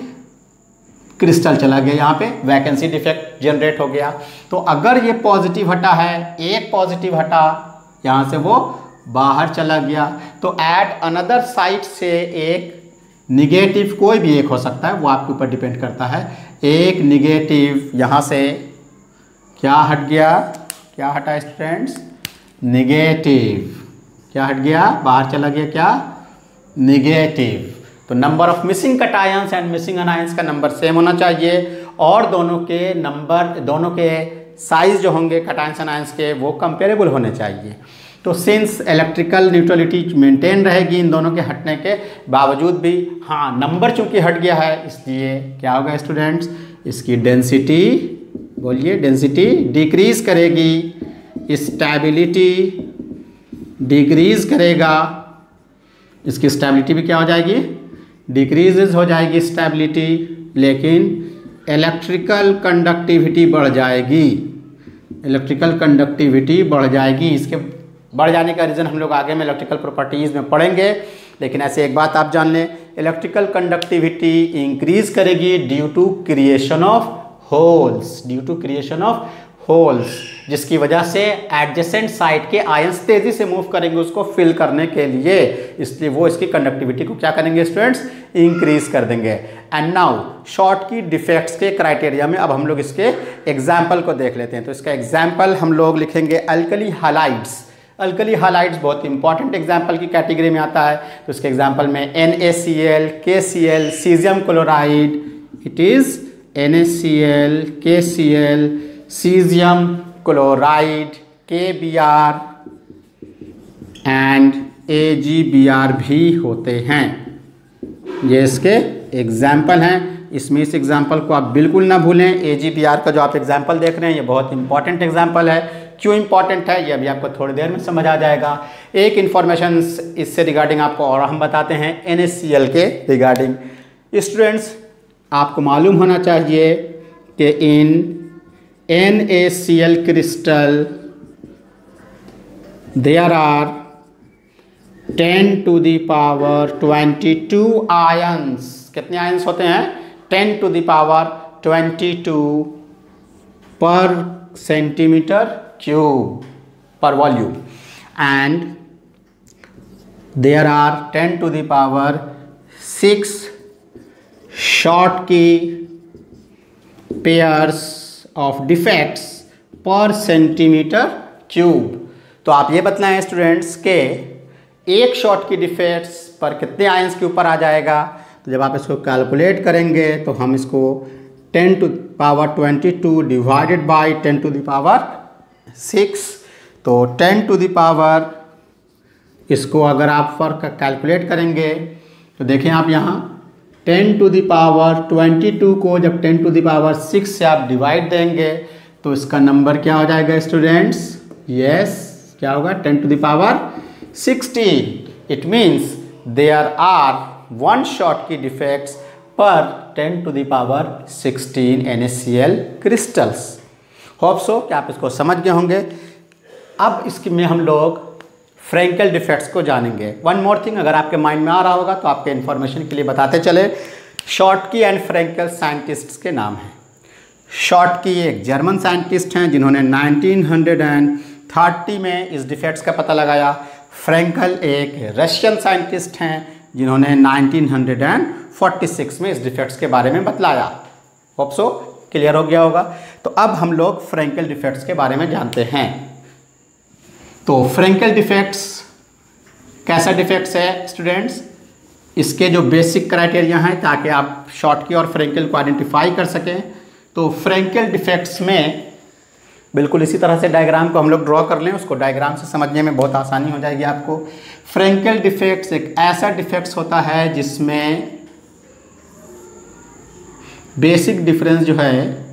क्रिस्टल चला गया, यहाँ पे वैकेंसी डिफेक्ट जनरेट हो गया। तो अगर ये पॉजिटिव हटा है, एक पॉजिटिव हटा, यहाँ से वो बाहर चला गया, तो एट अनदर साइड से एक निगेटिव, कोई भी एक हो सकता है, वो आपके ऊपर डिपेंड करता है, एक निगेटिव यहाँ से क्या हट गया? क्या हटा स्टूडेंट्स? निगेटिव। क्या हट गया? बाहर चला गया, क्या? निगेटिव। तो number of missing cations and missing anions का नंबर सेम होना चाहिए, और दोनों के नंबर, दोनों के साइज जो होंगे कटायंस अनायंस के, वो कंपेरेबल होने चाहिए। तो सिंस इलेक्ट्रिकल न्यूट्रलिटी मेंटेन रहेगी इन दोनों के हटने के बावजूद भी, हाँ नंबर चूंकि हट गया है, इसलिए क्या होगा स्टूडेंट्स? इसकी डेंसिटी, बोलिए, डेंसिटी डिक्रीज करेगी, स्टेबिलिटी डिक्रीज करेगा, इसकी स्टेबिलिटी भी क्या हो जाएगी? डिक्रीज हो जाएगी स्टेबिलिटी, लेकिन इलेक्ट्रिकल कंडक्टिविटी बढ़ जाएगी, इलेक्ट्रिकल कंडक्टिविटी बढ़ जाएगी। इसके बढ़ जाने का रीज़न हम लोग आगे में इलेक्ट्रिकल प्रॉपर्टीज़ में पढ़ेंगे, लेकिन ऐसे एक बात आप जान लें, इलेक्ट्रिकल कंडक्टिविटी इंक्रीज करेगी due to creation of holes, due to creation of holes, जिसकी वजह से एडजेसेंट साइड के आयंस तेजी से मूव करेंगे उसको फिल करने के लिए, इसलिए वो इसकी कंडक्टिविटी को क्या करेंगे स्टूडेंट्स? इंक्रीज कर देंगे। एंड नाउ शॉर्टकी डिफेक्ट्स के क्राइटेरिया में अब हम लोग इसके एग्जाम्पल को देख लेते हैं। तो इसका एग्जाम्पल हम लोग लिखेंगे अल्कली हालाइड्स। अल्कली हालाइड्स बहुत इंपॉर्टेंट एग्जाम्पल की कैटेगरी में आता है। तो इसके एग्जाम्पल में NaCl, KCl, caesium chloride, it is NaCl, KCl, caesium chloride, KBr and AgBr भी होते हैं। ये इसके एग्जाम्पल हैं। इसमें इस एग्जाम्पल को आप बिल्कुल ना भूलें। AgBr का जो आप एग्जाम्पल देख रहे हैं ये बहुत इंपॉर्टेंट एग्जाम्पल है। क्यों इंपॉर्टेंट है ये अभी आपको थोड़ी देर में समझ आ जाएगा। एक इन्फॉर्मेशन इससे रिगार्डिंग आपको और हम बताते हैं NaCl के रिगार्डिंग। स्टूडेंट्स आपको मालूम होना चाहिए कि in NaCl crystal there are 10 to the power 22 ions. कितने आयंस होते हैं? 10 to the power 22 per centimetre cube per volume, and there are 10 to the power 6 Schottky pairs of defects per centimetre cube. तो आप ये बतलाएं students के एक Schottky defects पर कितने आयंस के ऊपर आ जाएगा। तो जब आप इसको कैलकुलेट करेंगे तो हम इसको 10 to the power 22 divided by 10 to the power 6, तो 10 to the power, इसको अगर आप फर्क कैलकुलेट करेंगे तो देखें आप यहाँ 10 to the power 22 को जब 10 to the power 6 से आप डिवाइड देंगे तो इसका नंबर क्या हो जाएगा स्टूडेंट्स? यस, क्या होगा? 10 to the power 16। It means there are 1 Schottky defects per 10 to the power 16 NaCl crystals. Hope so कि आप इसको समझ गए होंगे। अब इसके में हम लोग फ्रैंकल डिफेक्ट्स को जानेंगे। वन मोर थिंग, अगर आपके माइंड में आ रहा होगा तो आपके इन्फॉर्मेशन के लिए बताते चले, शॉटकी एंड फ्रैंकल साइंटिस्ट्स के नाम हैं। शॉटकी एक जर्मन साइंटिस्ट हैं जिन्होंने 1930 में इस डिफेक्ट्स का पता लगाया। फ्रैंकल एक रशियन साइंटिस्ट हैं जिन्होंने 1946 में इस डिफेक्ट्स के बारे में बतलाया। होप सो क्लियर हो गया होगा। तो अब हम लोग फ्रैंकल डिफेक्ट्स के बारे में जानते हैं। तो फ्रैंकल डिफेक्ट्स कैसा डिफेक्ट्स है स्टूडेंट्स? इसके जो बेसिक क्राइटेरिया हैं ताकि आप शॉटकी और फ्रैंकल को आइडेंटिफाई कर सकें। तो फ्रैंकल डिफेक्ट्स में बिल्कुल इसी तरह से डायग्राम को हम लोग ड्रॉ कर लें, उसको डायग्राम से समझने में बहुत आसानी हो जाएगी आपको। फ्रैंकल डिफेक्ट्स एक ऐसा डिफेक्ट्स होता है जिसमें बेसिक डिफरेंस जो है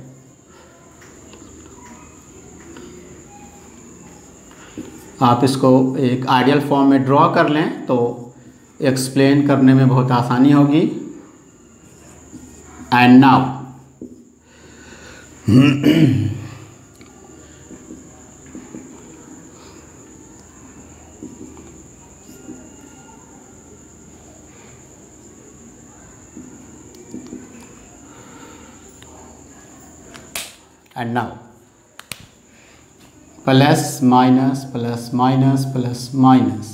आप इसको एक आइडियल फॉर्म में ड्रॉ कर लें तो एक्सप्लेन करने में बहुत आसानी होगी। And now plus minus plus minus plus minus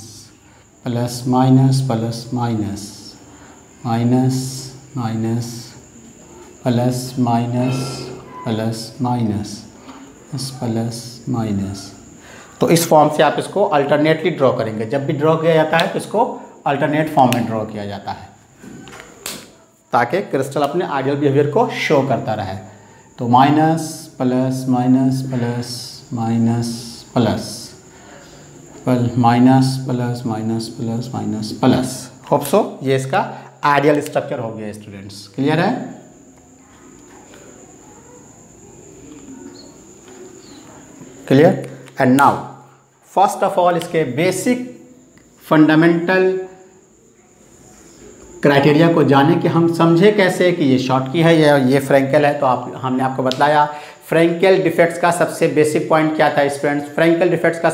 plus minus plus minus minus minus plus minus plus minus plus minus. तो इस फॉर्म से आप इसको अल्टरनेटली ड्रॉ करेंगे। जब भी ड्रॉ किया जाता है तो इसको अल्टरनेट फॉर्म में ड्रॉ किया जाता है ताकि क्रिस्टल अपने आइडियल बिहेवियर को शो करता रहे। तो minus plus minus plus minus plus minus plus minus plus minus plus. Hope so ये इसका आइडियल स्ट्रक्चर हो गया स्टूडेंट्स। क्लियर है? Clear? And now first of all इसके बेसिक फंडामेंटल क्राइटेरिया को जाने कि हम समझे कैसे कि ये शॉटकी है या ये फ्रैंकल है। तो हमने आपको बताया फ्रैंकल डिफेक्ट्स का सबसे बेसिक पॉइंट क्या था स्टूडेंट्स? फ्रैंकल डिफेक्ट्स का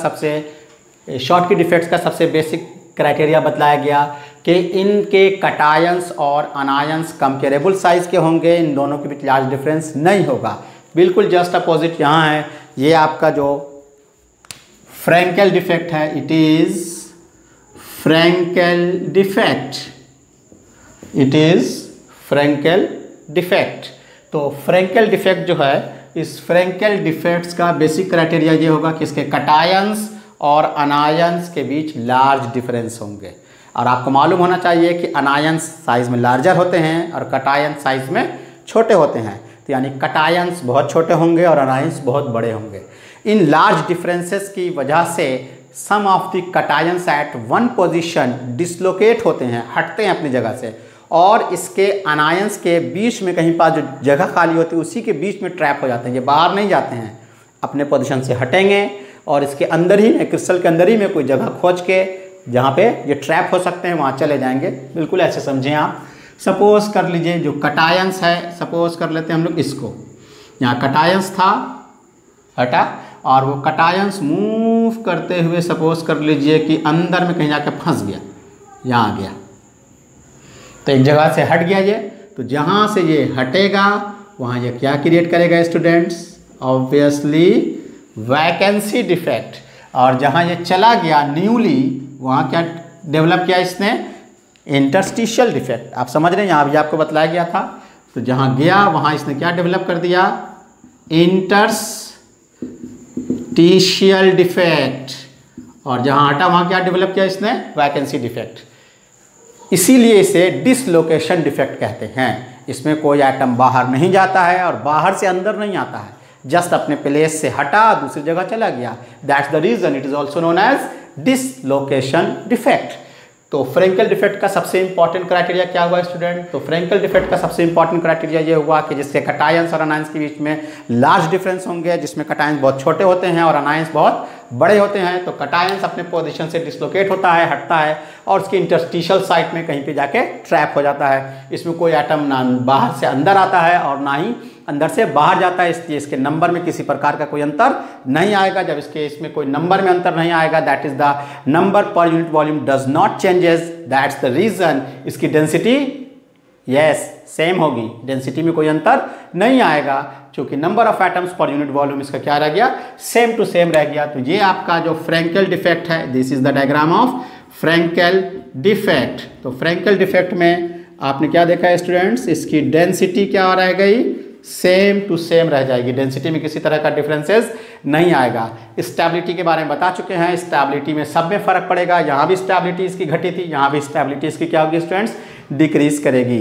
शॉटकी डिफेक्ट्स का सबसे बेसिक क्राइटेरिया बतलाया गया कि इनके कटायंस और अनायंस कंपेरेबल साइज के होंगे, इन दोनों के बीच लार्ज डिफरेंस नहीं होगा। बिल्कुल जस्ट अपोजिट यहाँ है, ये आपका जो फ्रैंकल डिफेक्ट है it is Frenkel defect, it is Frenkel defect. तो फ्रैंकल डिफेक्ट जो है, इस फ्रैंकल डिफेक्ट्स का बेसिक क्राइटेरिया ये होगा कि इसके कटायंस और अनायंस के बीच लार्ज डिफरेंस होंगे। और आपको मालूम होना चाहिए कि अनायंस साइज में लार्जर होते हैं और कटायंस साइज में छोटे होते हैं। तो यानी कटायंस बहुत छोटे होंगे और अनायंस बहुत बड़े होंगे। इन लार्ज डिफरेंसेस की वजह से some of the cations at one position dislocate होते हैं, हटते हैं अपनी जगह से, और इसके अनायंस के बीच में कहीं पर जो जगह खाली होती है उसी के बीच में ट्रैप हो जाते हैं। ये बाहर नहीं जाते हैं, अपने पोजीशन से हटेंगे और इसके अंदर ही में, क्रिस्टल के अंदर ही में कोई जगह खोज के जहाँ पे ये ट्रैप हो सकते हैं वहाँ चले जाएंगे। बिल्कुल ऐसे समझें आप। सपोज कर लीजिए जो कटायंस है, सपोज कर लेते हैं हम लोग इसको, यहाँ कटायंस था, हटा, और वो कटायंस मूव करते हुए सपोज कर लीजिए कि अंदर में कहीं जाके फंस गया, यहाँ आ गया, तो एक जगह से हट गया ये। तो जहाँ से ये हटेगा वहाँ ये क्या क्रिएट करेगा स्टूडेंट्स? Obviously vacancy defect. और जहाँ ये चला गया न्यूली, वहाँ क्या डेवलप किया इसने? Interstitial defect. आप समझ रहे हैं, यहाँ भी आपको बताया गया था। तो जहाँ गया वहाँ इसने क्या डेवलप कर दिया? Interstitial defect. और जहाँ हटा वहाँ क्या डेवलप किया इसने? Vacancy defect. इसीलिए इसे डिसलोकेशन डिफेक्ट कहते हैं। इसमें कोई आइटम बाहर नहीं जाता है और बाहर से अंदर नहीं आता है, जस्ट अपने प्लेस से हटा दूसरी जगह चला गया। That's the reason it is also known as dislocation defect. तो फ्रेंकेल डिफेक्ट का सबसे इंपॉर्टेंट क्राइटेरिया क्या हुआ स्टूडेंट? तो फ्रेंकेल डिफेक्ट का सबसे इंपॉर्टेंट क्राइटेरिया ये हुआ कि जिससे कटायंस और अनायंस के बीच में लार्ज डिफरेंस होंगे, जिसमें कटायंस बहुत छोटे होते हैं और अनायंस बहुत बड़े होते हैं। तो कटायंस अपने पोजीशन से डिसलोकेट होता है, हटता है और उसकी इंटरस्टिशियल साइट में कहीं पे जाके ट्रैप हो जाता है। इसमें कोई एटम ना बाहर से अंदर आता है और ना ही अंदर से बाहर जाता है, इसलिए इसके नंबर में किसी प्रकार का कोई अंतर नहीं आएगा। जब इसमें कोई नंबर में अंतर नहीं आएगा, that is the number per unit volume does not changes, that's the reason इसकी डेंसिटी सेम होगी, डेंसिटी में कोई अंतर नहीं आएगा क्योंकि number of atoms per unit volume इसका क्या रह गया? सेम टू सेम रह गया। तो ये आपका जो फ्रेंकेल डिफेक्ट है, this is the diagram of Frenkel defect. तो फ्रेंकेल डिफेक्ट में आपने क्या देखा है स्टूडेंट्स? इसकी डेंसिटी क्या रह गई? सेम टू सेम रह जाएगी, डेंसिटी में किसी तरह का डिफरेंसेस नहीं आएगा। स्टेबिलिटी के बारे में बता चुके हैं, स्टेबिलिटी में सब में फर्क पड़ेगा। यहाँ भी स्टेबिलिटी इसकी घटी थी, यहाँ भी स्टेबिलिटी इसकी क्या होगी स्टूडेंट्स? डिक्रीज करेगी।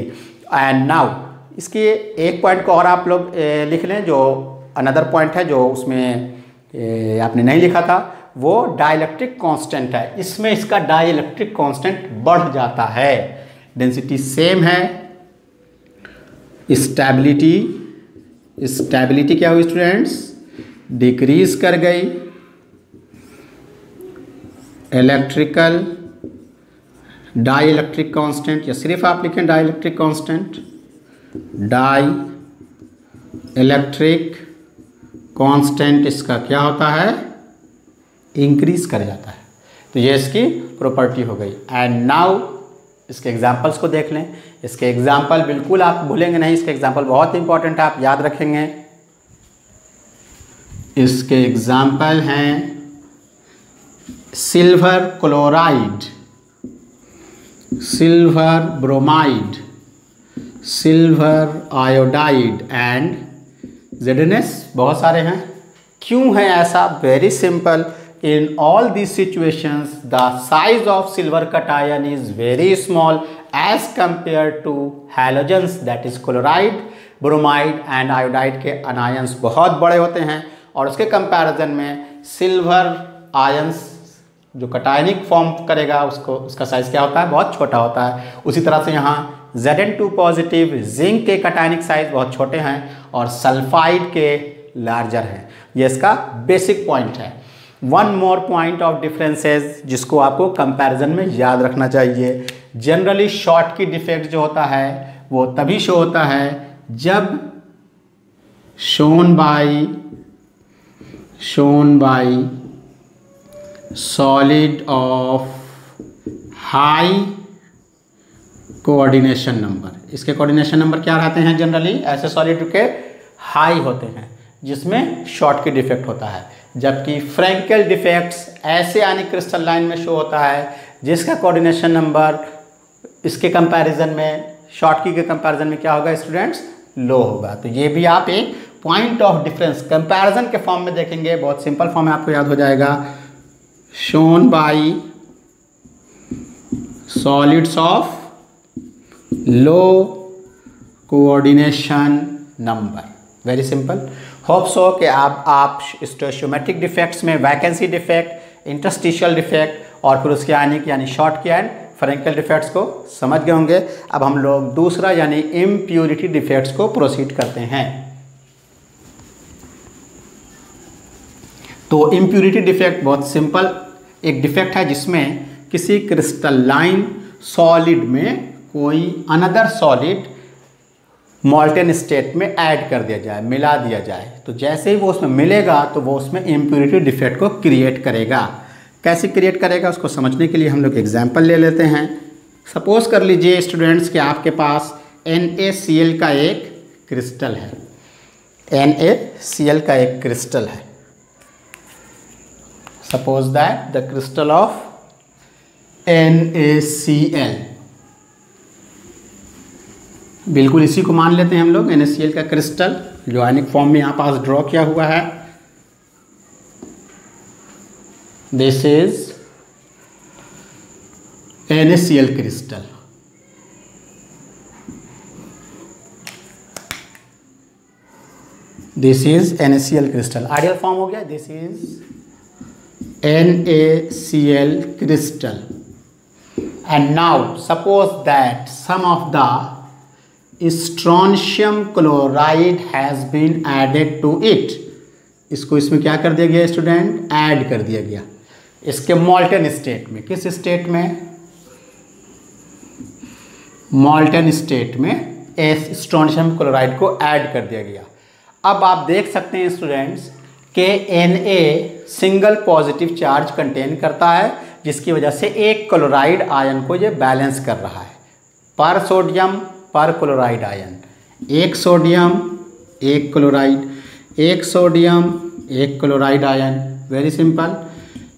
एंड नाउ इसके एक पॉइंट को और आप लोग लिख लें, जो अनदर पॉइंट है जो उसमें आपने नहीं लिखा था, वो डाइलेक्ट्रिक कांस्टेंट है। इसमें इसका डाइलेक्ट्रिक कांस्टेंट बढ़ जाता है, डेंसिटी सेम है, स्टेबिलिटी क्या हुई स्टूडेंट्स? डिक्रीज कर गई। इलेक्ट्रिकल डाई इलेक्ट्रिक कांस्टेंट, या सिर्फ आप लिखें dielectric constant, dielectric constant इसका क्या होता है? इंक्रीज कर जाता है। तो ये इसकी प्रॉपर्टी हो गई। एंड नाउ इसके एग्जाम्पल्स को देख लें। इसके एग्जाम्पल बिल्कुल आप भूलेंगे नहीं, इसके एग्जाम्पल बहुत इंपॉर्टेंट है, आप याद रखेंगे। इसके एग्जाम्पल हैं silver chloride, silver bromide, silver iodide and ZnS। बहुत सारे हैं। क्यों है ऐसा? Very simple. In all these situations, the size of silver cation is very small as compared to halogens, that is chloride, bromide and iodide के ions बहुत बड़े होते हैं और उसके कंपैरिजन में सिल्वर आयंस जो कटायनिक फॉर्म करेगा उसका साइज क्या होता है? बहुत छोटा होता है। उसी तरह से यहाँ Zn2 पॉजिटिव जिंक के कटायनिक साइज बहुत छोटे हैं और सल्फाइड के लार्जर हैं। ये इसका बेसिक पॉइंट है। One more point of differences जिसको आपको कंपैरिजन में याद रखना चाहिए। जनरली शॉर्ट की डिफेक्ट जो होता है वो तभी शो होता है जब shown by solid of high coordination number. इसके कोऑर्डिनेशन नंबर क्या रहते हैं? जनरली ऐसे सॉलिड के हाई होते हैं जिसमें शॉर्ट की डिफेक्ट होता है, जबकि फ्रेंकेल डिफेक्ट्स ऐसे आयनिक क्रिस्टल लाइन में शो होता है जिसका कोऑर्डिनेशन नंबर इसके कंपैरिजन में, शॉर्ट की के कंपैरिजन में क्या होगा स्टूडेंट्स? लो होगा। तो ये भी आप एक पॉइंट ऑफ डिफरेंस कंपैरिजन के फॉर्म में देखेंगे, बहुत सिंपल फॉर्म में आपको याद हो जाएगा। Shown by solids of low coordination number, very simple. Hope so कि आप स्टोइचियोमेट्रिक डिफेक्ट्स में वैकेंसी डिफेक्ट, इंटरस्टिशियल डिफेक्ट और फिर उसके आने की यानी शॉर्ट की एंड फ्रेंकेल डिफेक्ट्स को समझ गए होंगे। अब हम लोग दूसरा यानी इम्प्यूरिटी डिफेक्ट्स को प्रोसीड करते हैं। तो इम्प्यूरिटी डिफेक्ट बहुत सिंपल एक डिफेक्ट है जिसमें किसी क्रिस्टलाइन सॉलिड में कोई अनदर सॉलिड मॉल्टेन स्टेट में ऐड कर दिया जाए, मिला दिया जाए। तो जैसे ही वो उसमें मिलेगा तो वो उसमें इम्प्यूरिटी डिफेक्ट को क्रिएट करेगा। कैसे क्रिएट करेगा उसको समझने के लिए हम लोग एग्जाम्पल ले लेते हैं। सपोज कर लीजिए स्टूडेंट्स कि आपके पास NaCl का एक क्रिस्टल है, NaCl का एक क्रिस्टल है। Suppose that the crystal of NaCl, बिल्कुल इसी को मान लेते हैं हम लोग NaCl का क्रिस्टल जो आयनिक फॉर्म में यहाँ पास ड्रॉ किया हुआ है। This is NaCl crystal. This is NaCl crystal, ideal form हो गया। This is NaCl crystal and now suppose that some of the strontium chloride has been added to it. इसको इसमें क्या कर दिया गया स्टूडेंट, ऐड कर दिया गया इसके मॉल्टन स्टेट में। किस स्टेट में, मॉल्टन स्टेट में स्ट्रोंशियम क्लोराइड को ऐड कर दिया गया। अब आप देख सकते हैं स्टूडेंट्स कि Na single positive charge contain करता है, जिसकी वजह से एक क्लोराइड आयन को ये बैलेंस कर रहा है। पर सोडियम पर क्लोराइड आयन, एक सोडियम एक क्लोराइड, एक सोडियम एक क्लोराइड आयन। Very simple.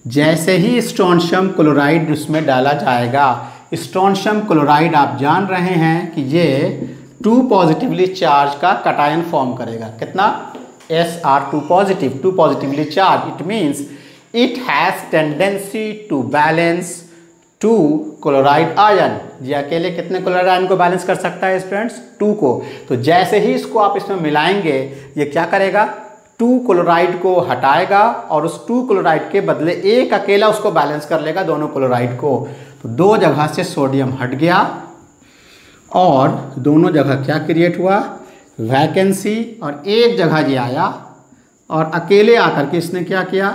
जैसे ही स्ट्रोंशियम क्लोराइड उसमें डाला जाएगा, स्ट्रोंशियम क्लोराइड आप जान रहे हैं कि ये 2 पॉजिटिवली चार्ज का कटायन फॉर्म करेगा। कितना, Sr2 positive, 2 positively charge. It means it has tendency to balance 2 chloride ion. ये अकेले कितने क्लोराइड आयन को बैलेंस कर सकता है स्टूडेंट्स, 2 को। तो जैसे ही इसको आप इसमें मिलाएंगे, ये क्या करेगा, 2 क्लोराइड को हटाएगा और उस 2 क्लोराइड के बदले एक अकेला उसको बैलेंस कर लेगा, दोनों क्लोराइड को। तो 2 जगह से सोडियम हट गया और दोनों जगह क्या क्रिएट हुआ, वैकेंसी। और एक जगह ये आया और अकेले आकर के इसने क्या किया,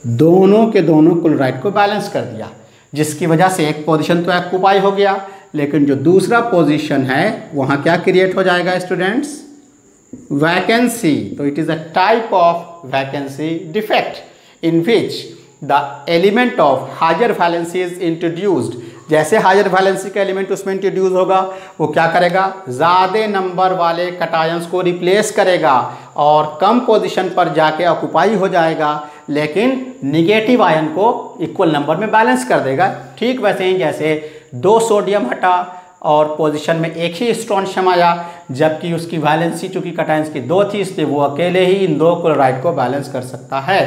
दोनों के दोनों क्लोराइड को बैलेंस कर दिया, जिसकी वजह से एक पोजीशन तो ऑक्यूपाई हो गया, लेकिन जो दूसरा पोजीशन है वहाँ क्या क्रिएट हो जाएगा स्टूडेंट्स, वैकेंसी। तो it is a type of vacancy defect in which the element of higher valency is introduced. जैसे हायर वैलेंसी का एलिमेंट उसमें इंट्रोड्यूस होगा, वो क्या करेगा, ज़्यादा नंबर वाले कटायंस को रिप्लेस करेगा और कम पोजीशन पर जाके ऑक्यूपाई हो जाएगा, लेकिन निगेटिव आयन को इक्वल नंबर में बैलेंस कर देगा। ठीक वैसे ही जैसे 2 सोडियम हटा और पोजीशन में एक ही स्ट्रोंशियम आया, जबकि उसकी वैलेंसी चूँकि कटायंस की 2 थी, इसलिए वो अकेले ही इन 2 क्लोराइड को बैलेंस कर सकता है।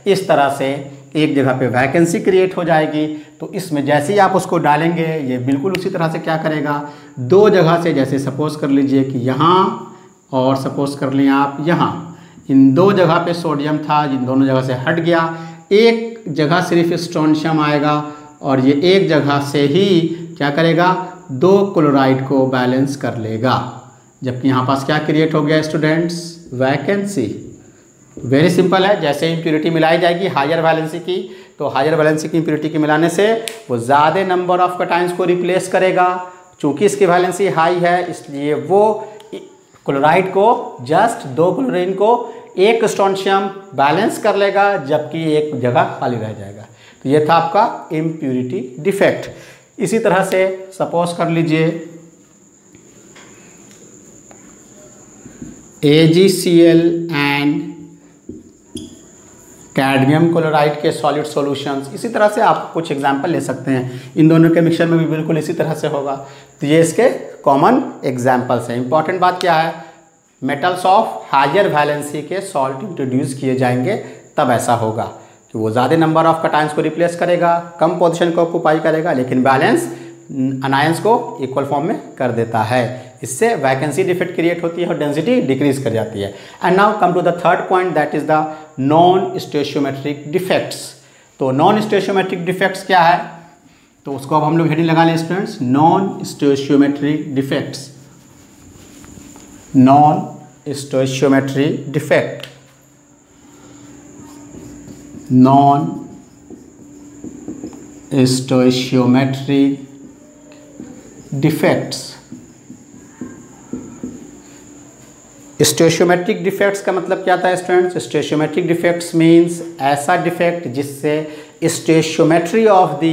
इस तरह से एक जगह पे वैकेंसी क्रिएट हो जाएगी। तो इसमें जैसे ही आप उसको डालेंगे, ये बिल्कुल उसी तरह से क्या करेगा, 2 जगह से, जैसे सपोज कर लीजिए कि यहाँ और सपोज कर लें आप यहाँ, इन 2 जगह पे सोडियम था, जिन दोनों जगह से हट गया, एक जगह सिर्फ स्ट्रोंशियम आएगा और ये एक जगह से ही क्या करेगा, 2 क्लोराइड को बैलेंस कर लेगा, जबकि यहाँ पास क्या क्रिएट हो गया स्टूडेंट्स, वैकेंसी। वेरी सिंपल है। जैसे इम्प्यूरिटी मिलाई जाएगी हायर वैलेंसी की, तो हायर वैलेंसी की इम्प्यूरिटी के मिलाने से वो ज़्यादा नंबर ऑफ कटायंस को रिप्लेस करेगा। चूँकि इसकी वैलेंसी हाई है, इसलिए वो क्लोराइड को जस्ट 2 क्लोरीन को एक स्ट्रोंशियम बैलेंस कर लेगा, जबकि एक जगह खाली रह जाएगा। तो ये था आपका इम्प्यूरिटी डिफेक्ट। इसी तरह से सपोज कर लीजिए AgCl एंड कैडमियम क्लोराइड के सॉलिड सॉल्यूशंस। इसी तरह से आप कुछ एग्जाम्पल ले सकते हैं, इन दोनों के मिक्सचर में भी बिल्कुल इसी तरह से होगा। तो ये इसके कॉमन एग्जाम्पल्स हैं। इंपॉर्टेंट बात क्या है, मेटल्स ऑफ हायर वैलेंसी के सॉल्ट इंट्रोड्यूस किए जाएंगे, तब ऐसा होगा कि वो ज़्यादा नंबर ऑफ कटायंस को रिप्लेस करेगा, कम पोजीशन को ऑक्यूपाई करेगा, लेकिन बैलेंस अनायंस को इक्वल फॉर्म में कर देता है। इससे वैकेंसी डिफेक्ट क्रिएट होती है और डेंसिटी डिक्रीज कर जाती है। And now come to the third point, that is the non stoichiometric defects. तो नॉन स्टोइचियोमेट्रिक डिफेक्ट्स क्या है, तो उसको अब हम लोग हेडिंग लगा लें students, non stoichiometric defects. Non stoichiometric defect, non stoichiometric defects. Stoichiometric defects का मतलब क्या था स्टूडेंट्स, स्टोइचियोमेट्रिक डिफेक्ट्स मीन्स ऐसा डिफेक्ट जिससे stoichiometry of the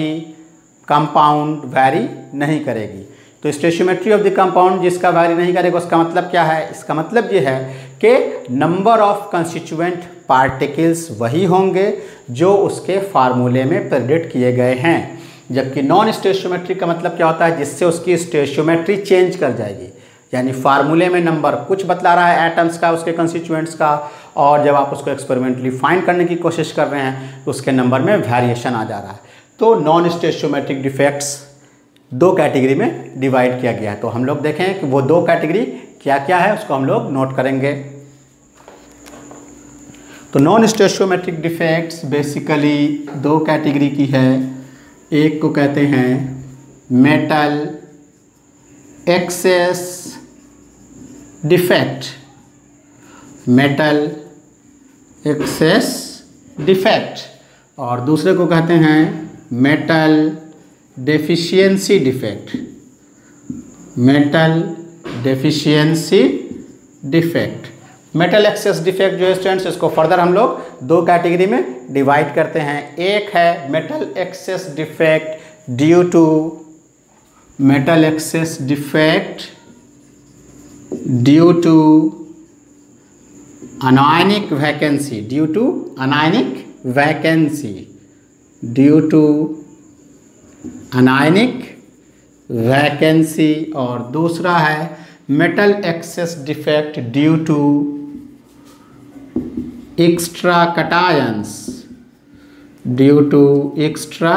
compound vary नहीं करेगी। तो स्टोइचियोमेट्री ऑफ द कंपाउंड जिसका वैरी नहीं करेगा, उसका मतलब क्या है, इसका मतलब ये है कि नंबर ऑफ कंस्टिट्यूएंट पार्टिकल्स वही होंगे जो उसके फार्मूले में प्रेडिक्ट किए गए हैं। जबकि नॉन स्टोइचियोमेट्रिक का मतलब क्या होता है, जिससे उसकी स्टोइचियोमेट्री चेंज कर जाएगी, यानी फार्मूले में नंबर कुछ बतला रहा है एटम्स का, उसके कंस्टिट्यूएंट्स का, और जब आप उसको एक्सपेरिमेंटली फाइंड करने की कोशिश कर रहे हैं तो उसके नंबर में वेरिएशन आ जा रहा है। तो नॉन स्टोइचियोमेट्रिक डिफेक्ट्स 2 कैटेगरी में डिवाइड किया गया है। तो हम लोग देखें कि वो 2 कैटेगरी क्या क्या है, उसको हम लोग नोट करेंगे। तो non stoichiometric defects basically 2 category की है। एक को कहते हैं metal excess defect, metal excess defect, और दूसरे को कहते हैं metal deficiency defect, metal deficiency defect. Metal excess defect जो है स्टूडेंट्स, इसको फर्दर हम लोग दो कैटेगरी में डिवाइड करते हैं। एक है metal excess defect due to, metal excess defect due to anionic vacancy, due to anionic vacancy, due to anionic vacancy, और दूसरा है metal excess defect due to extra cations, due to extra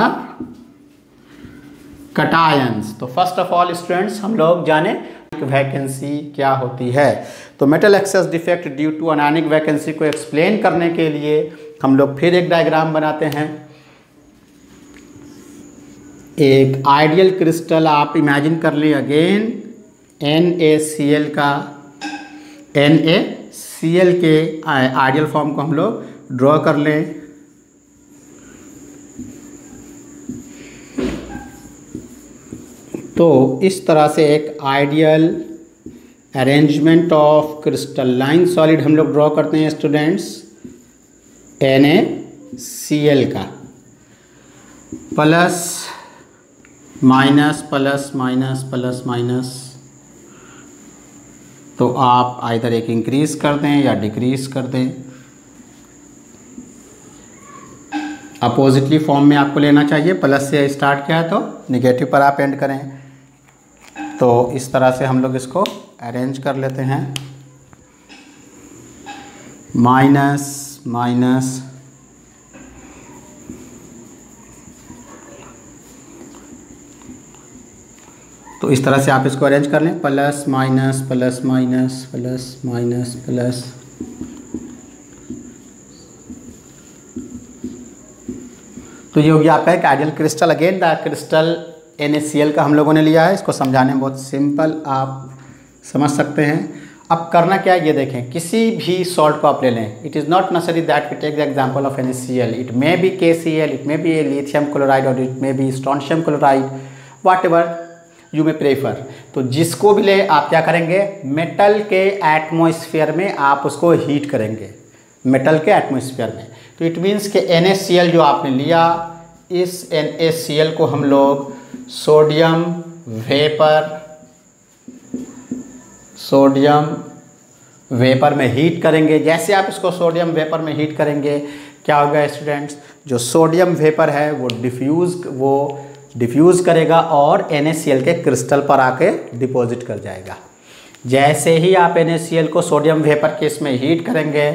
cations. तो first of all students हम लोग जाने vacancy क्या होती है। तो metal excess defect due to anionic vacancy को एक्सप्लेन करने के लिए हम लोग फिर एक डायग्राम बनाते हैं। एक आइडियल क्रिस्टल आप इमेजिन कर ली अगेन, NaCl का, NaCl के आइडियल फॉर्म को हम लोग ड्रॉ कर लें। तो इस तरह से एक ideal arrangement of crystalline solid हम लोग ड्रॉ करते हैं स्टूडेंट्स, NaCl का, plus minus plus minus plus minus. तो आप आइदर एक इंक्रीज कर दें या डिक्रीज कर दें, अपोजिटली फॉर्म में आपको लेना चाहिए। प्लस से स्टार्ट किया है तो निगेटिव पर आप एंड करें। तो इस तरह से हम लोग इसको अरेंज कर लेते हैं, माइनस माइनस तो इस तरह से आप इसको अरेंज कर लें, plus minus plus minus plus minus plus. तो ये हो गया आपका एक ideal crystal. Again the crystal NaCl का हम लोगों ने लिया है। इसको समझाने में बहुत सिंपल आप समझ सकते हैं। अब करना क्या है ये देखें, किसी भी सॉल्ट को आप ले लें, it is not necessary that we take the example of NaCl, it may be KCl, it may be a lithium chloride और it may be strontium chloride, whatever you may prefer. तो जिसको भी ले आप क्या करेंगे, metal के atmosphere में आप उसको हीट करेंगे, मेटल के एटमॉस्फेयर में। तो इट मीन्स कि NaCl जो आपने लिया, इस NaCl को हम लोग सोडियम वेपर में हीट करेंगे। जैसे आप इसको सोडियम वेपर में हीट करेंगे क्या होगा स्टूडेंट्स, जो सोडियम वेपर है वो डिफ्यूज़ करेगा और NaCl के क्रिस्टल पर आके डिपॉजिट कर जाएगा। जैसे ही आप NaCl को सोडियम वेपर के इसमें हीट करेंगे,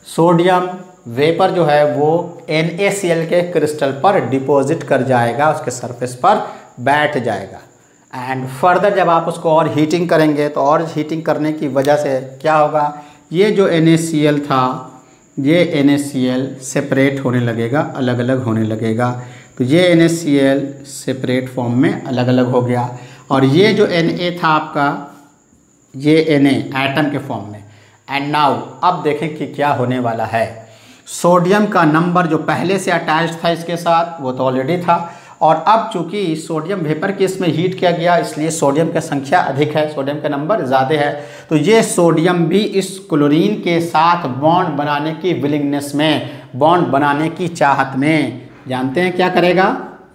सोडियम वेपर जो है वो NaCl के क्रिस्टल पर डिपॉजिट कर जाएगा, उसके सरफेस पर बैठ जाएगा। एंड फर्दर जब आप उसको और हीटिंग करेंगे तो और हीटिंग करने की वजह से क्या होगा, ये जो NaCl था, ये NaCl सेपरेट होने लगेगा, अलग अलग होने लगेगा। तो ये NaCl सेपरेट फॉर्म में अलग अलग हो गया, और ये जो Na था आपका, ये Na एटम के फॉर्म में। एंड नाउ अब देखें कि क्या होने वाला है। सोडियम का नंबर जो पहले से अटैच था इसके साथ वो तो ऑलरेडी था, और अब चूंकि सोडियम वेपर के इसमें हीट किया गया इसलिए सोडियम की संख्या अधिक है, सोडियम का नंबर ज़्यादा है। तो ये सोडियम भी इस क्लोरीन के साथ बॉन्ड बनाने की विलिंगनेस में, बॉन्ड बनाने की चाहत में, जानते हैं क्या करेगा,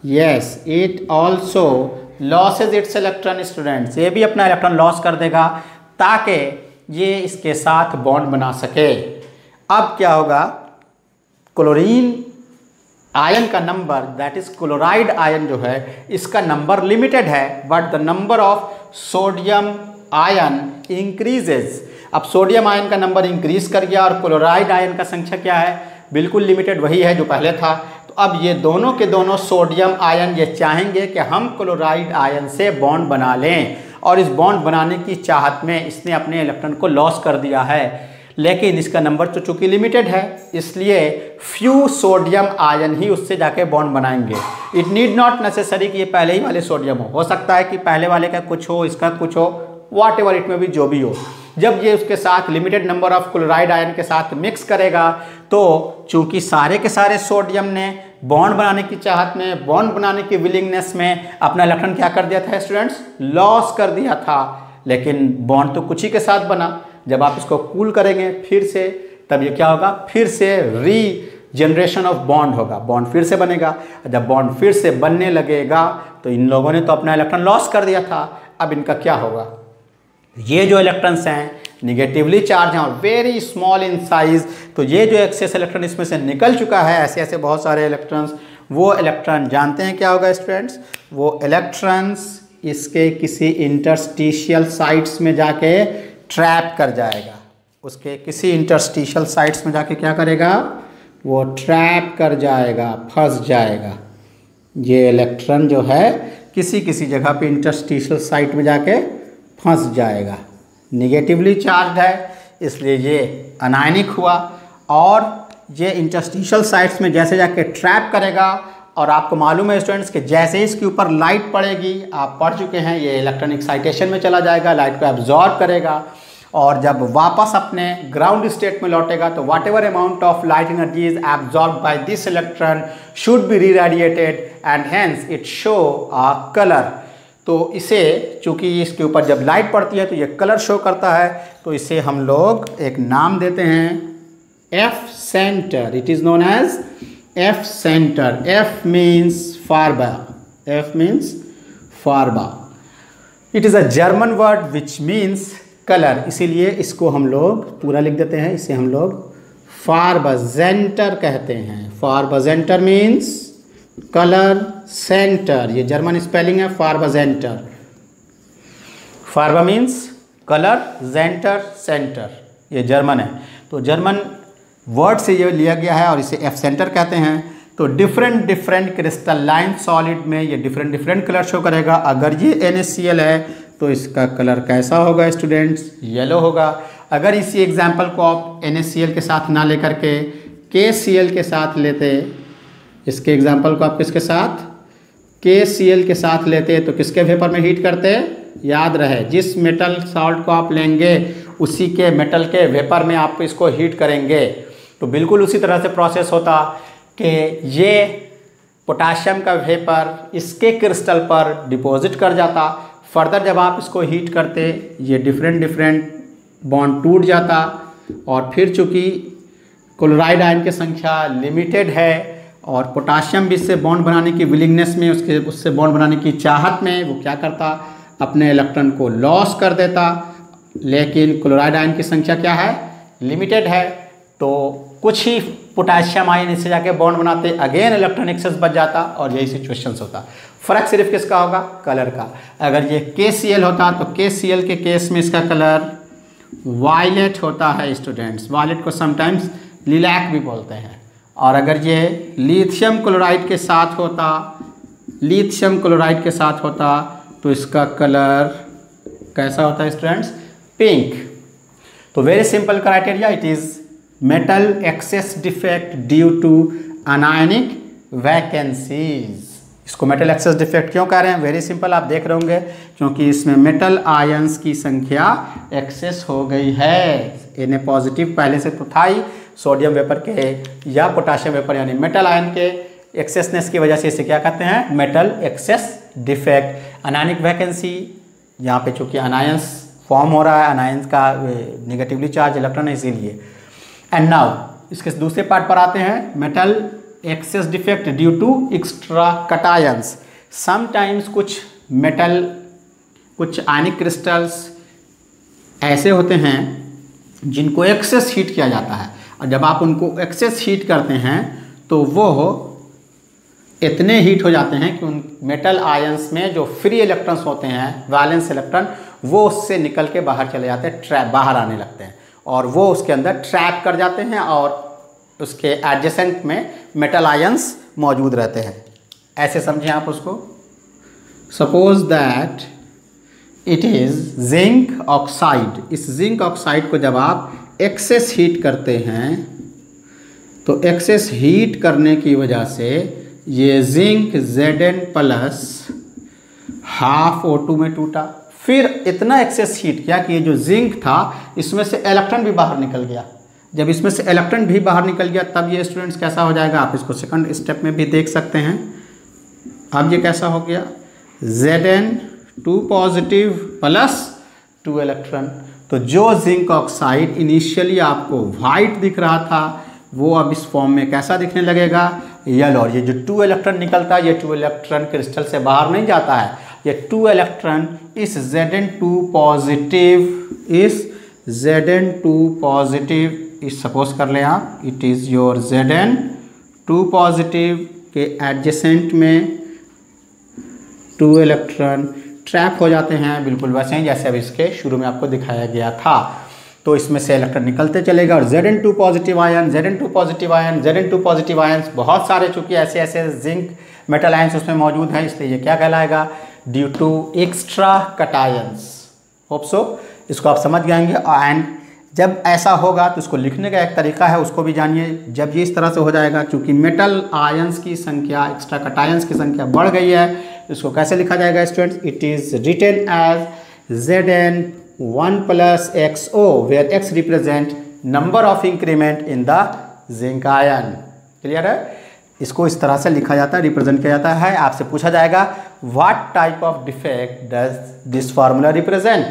yes, it also losses it's electron students, ये भी अपना इलेक्ट्रॉन लॉस कर देगा ताकि ये इसके साथ बॉन्ड बना सके। अब क्या होगा, क्लोरीन आयन का number, that is chloride ion जो है, इसका नंबर लिमिटेड है, but the number of sodium ion increases. अब सोडियम आयन का नंबर इंक्रीज कर गया और क्लोराइड आयन का संख्या क्या है, बिल्कुल लिमिटेड वही है जो पहले था। तो अब ये दोनों के दोनों सोडियम आयन ये चाहेंगे कि हम क्लोराइड आयन से बॉन्ड बना लें, और इस बॉन्ड बनाने की चाहत में इसने अपने इलेक्ट्रॉन को लॉस कर दिया है। लेकिन इसका नंबर तो चूंकि लिमिटेड है, इसलिए फ्यू सोडियम आयन ही उससे जाके बॉन्ड बनाएंगे। इट नीड नॉट नेसेसरी कि ये पहले ही वाले सोडियम हो सकता है कि पहले वाले का कुछ हो, इसका कुछ हो, वॉट एवर इट में भी, जो भी हो। जब ये उसके साथ limited number of chloride ion के साथ मिक्स करेगा तो चूंकि सारे के सारे सोडियम ने बॉन्ड बनाने की चाहत में, बॉन्ड बनाने की विलिंगनेस में अपना इलेक्ट्रॉन क्या कर दिया था स्टूडेंट्स, लॉस कर दिया था। लेकिन बॉन्ड तो कुछ ही के साथ बना। जब आप इसको कूल करेंगे फिर से, तब ये क्या होगा, फिर से रीजनरेशन ऑफ बॉन्ड होगा, बॉन्ड फिर से बनेगा। जब बॉन्ड फिर से बनने लगेगा तो इन लोगों ने तो अपना इलेक्ट्रॉन लॉस कर दिया था, अब इनका क्या होगा, ये जो इलेक्ट्रॉन्स हैं निगेटिवली चार्ज हैं और वेरी स्मॉल इन साइज, तो ये जो एक्सेस इलेक्ट्रॉन इसमें से निकल चुका है, ऐसे ऐसे बहुत सारे इलेक्ट्रॉन्स, वो इलेक्ट्रॉन जानते हैं क्या होगा स्टूडेंट्स, वो इलेक्ट्रॉन्स इसके किसी इंटरस्टिशियल साइट्स में जाके ट्रैप कर जाएगा। उसके किसी इंटरस्टिशियल साइट्स में जाके क्या करेगा, वो ट्रैप कर जाएगा, फंस जाएगा। ये इलेक्ट्रॉन जो है किसी किसी जगह पे इंटरस्टिशियल साइट में जाके फंस जाएगा। निगेटिवली चार्ज है इसलिए ये अनायनिक हुआ और ये इंटरस्टिशियल साइट्स में जैसे जाके ट्रैप करेगा। और आपको मालूम है स्टूडेंट्स कि जैसे ही इसके ऊपर लाइट पड़ेगी, आप पढ़ चुके हैं, ये इलेक्ट्रॉन एक्साइटेशन में चला जाएगा, लाइट को एब्जॉर्ब करेगा और जब वापस अपने ग्राउंड स्टेट में लौटेगा तो whatever amount of light energy is absorb by this electron should be reradiated and hence it show a colour. तो इसे चूंकि इसके ऊपर जब लाइट पड़ती है तो ये कलर शो करता है, तो इसे हम लोग एक नाम देते हैं F centre. It is known as F centre. F means फार्बा, एफ मीन्स फार्बा। It is a German word which means colour, इसीलिए इसको हम लोग पूरा लिख देते हैं, इसे हम लोग फार्बाजेंटर कहते हैं। फार्बाजेंटर मीन्स कलर सेंटर, ये जर्मन स्पेलिंग है फार्बाजेंटर। फार्बा मीन्स कलर, जेंटर सेंटर, ये जर्मन है। तो जर्मन वर्ड से ये लिया गया है और इसे एफ सेंटर कहते हैं। तो डिफरेंट डिफरेंट क्रिस्टलाइन सॉलिड में ये डिफरेंट डिफरेंट कलर शो करेगा। अगर ये NaCl है तो इसका कलर कैसा होगा स्टूडेंट्स, येलो होगा। अगर इसी एग्जाम्पल को आप NaCl के साथ ना लेकर के KCl के साथ लेते, इसके एग्जाम्पल को आप किसके साथ, KCl के साथ लेते, तो किसके वेपर में हीट करते, याद रहे जिस मेटल सॉल्ट को आप लेंगे उसी के मेटल के वेपर में आप इसको हीट करेंगे। तो बिल्कुल उसी तरह से प्रोसेस होता कि ये पोटाशियम का वेपर इसके क्रिस्टल पर डिपॉजिट कर जाता। फर्दर जब आप इसको हीट करते ये डिफरेंट डिफरेंट बॉन्ड टूट जाता और फिर चूँकि क्लोराइड आयन की संख्या लिमिटेड है और पोटाशियम भी इससे बॉन्ड बनाने की विलिंगनेस में, उससे बॉन्ड बनाने की चाहत में वो क्या करता, अपने इलेक्ट्रॉन को लॉस कर देता। लेकिन क्लोराइड आयन की संख्या क्या है, लिमिटेड है, तो कुछ ही पोटाशियम आयन इससे जाके बॉन्ड बनाते, अगेन इलेक्ट्रॉन एक्सेस बच जाता और यही सिचुएशन होता। फर्क सिर्फ किसका होगा, कलर का। अगर ये KCl होता तो KCl के केस में इसका कलर वायलेट होता है स्टूडेंट्स। वायलेट को समटाइम्स लिलैक भी बोलते हैं। और अगर ये लिथियम क्लोराइड के साथ होता, लिथियम क्लोराइड के साथ होता तो इसका कलर कैसा होता है स्टूडेंट्स, पिंक। तो very simple criteria, it is metal excess defect due to anionic vacancies. इसको मेटल एक्सेस डिफेक्ट क्यों कह रहे हैं, वेरी सिंपल, आप देख रहे होंगे क्योंकि इसमें मेटल आयंस की संख्या एक्सेस हो गई है। Na पॉजिटिव पहले से तो था ही, सोडियम वेपर के या पोटाशियम वेपर यानी मेटल आयन के एक्सेसनेस की वजह से इसे क्या कहते हैं, metal excess defect. Anionic vacancy, यहाँ पे चूंकि अनायंस फॉर्म हो रहा है, अनायंस का नेगेटिवली चार्ज इलेक्ट्रॉन है इसीलिए। एंड नाउ इसके दूसरे पार्ट पर आते हैं, metal excess defect due to extra cations. Sometimes कुछ मेटल, कुछ आयनिक क्रिस्टल्स ऐसे होते हैं जिनको एक्सेस हीट किया जाता है और जब आप उनको एक्सेस हीट करते हैं तो वो इतने हीट हो जाते हैं कि उन मेटल आयंस में जो फ्री इलेक्ट्रॉन्स होते हैं, वैलेंस इलेक्ट्रॉन, वो उससे निकल के बाहर चले जाते हैं, ट्रैप बाहर आने लगते हैं और वो उसके अंदर ट्रैप कर जाते हैं और उसके एडजेसेंट में मेटल आयंस मौजूद रहते हैं। ऐसे समझें आप उसको। Suppose that it is zinc oxide. इस जिंक ऑक्साइड को जब आप एक्सेस हीट करते हैं तो एक्सेस हीट करने की वजह से ये zinc Zn plus half O2 में टूटा। फिर इतना एक्सेस हीट किया कि ये जो जिंक था इसमें से इलेक्ट्रॉन भी बाहर निकल गया। जब इसमें से इलेक्ट्रॉन भी बाहर निकल गया तब ये स्टूडेंट्स कैसा हो जाएगा, आप इसको सेकंड स्टेप में भी देख सकते हैं। अब ये कैसा हो गया, Zn2 पॉजिटिव प्लस 2 इलेक्ट्रॉन। तो जो जिंक ऑक्साइड इनिशियली आपको वाइट दिख रहा था वो अब इस फॉर्म में कैसा दिखने लगेगा, येलो। और ये जो 2 इलेक्ट्रॉन निकलता है, ये 2 इलेक्ट्रॉन क्रिस्टल से बाहर नहीं जाता है, ये 2 इलेक्ट्रॉन इस Zn2 पॉजिटिव इस सपोज कर लें आप, it is your Zn2 positive के एडजेसेंट में 2 इलेक्ट्रॉन ट्रैप हो जाते हैं, बिल्कुल वैसे ही जैसे अब इसके शुरू में आपको दिखाया गया था। तो इसमें से इलेक्ट्रॉन निकलते चलेगा और Zn2 positive ion, Zn2 positive ion, Zn2 positive ions बहुत सारे, चूँकि ऐसे ऐसे जिंक मेटल आयन्स उसमें मौजूद हैं, इसलिए ये क्या कहलाएगा, due to extra cations. Hope so इसको आप समझ जाएंगे। एंड जब ऐसा होगा तो इसको लिखने का एक तरीका है, उसको भी जानिए। जब ये इस तरह से हो जाएगा, क्योंकि मेटल आयन्स की संख्या, एक्स्ट्रा कटायंस की संख्या बढ़ गई है, इसको कैसे लिखा जाएगा students, it is written as Zn1 plus XO where X represent number of increment in the zinc ion. Clear है, इसको इस तरह से लिखा जाता है, रिप्रेजेंट किया जाता है। आपसे पूछा जाएगा what type of defect does this formula represent,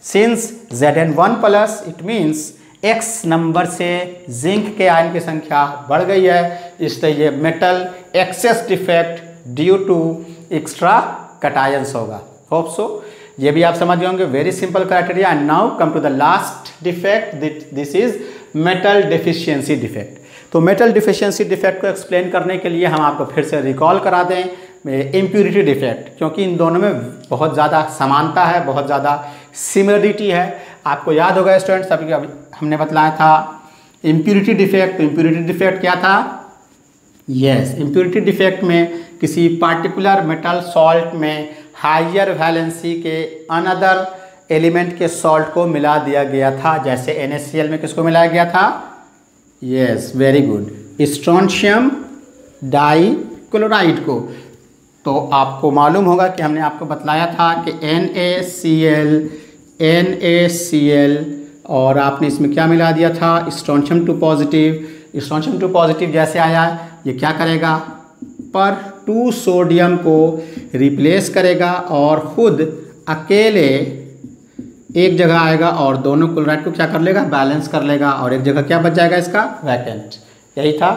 since Zn1 plus it means X number से जिंक के आयन की संख्या बढ़ गई है, इसलिए ये metal excess defect due to extra cations होगा। होप सो ये भी आप समझ गए होंगे, very simple criteria. And now come to the last defect, this is metal deficiency defect. तो मेटल डेफिशिएंसी डिफेक्ट को एक्सप्लेन करने के लिए हम आपको फिर से रिकॉल करा दें इम्प्यूरिटी डिफेक्ट, क्योंकि इन दोनों में बहुत ज़्यादा समानता है, बहुत ज़्यादा सिमिलरिटी है। आपको याद होगा स्टूडेंट्स, अभी हमने बतलाया था इम्प्यूरिटी डिफेक्ट। तो इम्प्यूरिटी डिफेक्ट क्या था, यस, इम्प्यूरिटी डिफेक्ट में किसी पार्टिकुलर मेटल सॉल्ट में हायर वैलेंसी के अनदर एलिमेंट के सॉल्ट को मिला दिया गया था। जैसे NaCl में किसको मिलाया गया था, yes, very good, strontium dichloride को। तो आपको मालूम होगा कि हमने आपको बतलाया था कि NaCl और आपने इसमें क्या मिला दिया था, स्ट्रोंशियम 2 पॉजिटिव। स्ट्रोंशियम 2 पॉजिटिव जैसे आया, ये क्या करेगा, पर 2 सोडियम को रिप्लेस करेगा और खुद अकेले एक जगह आएगा और दोनों क्लोराइड को क्या कर लेगा, बैलेंस कर लेगा, और एक जगह क्या बच जाएगा इसका, वैकेंट। यही था।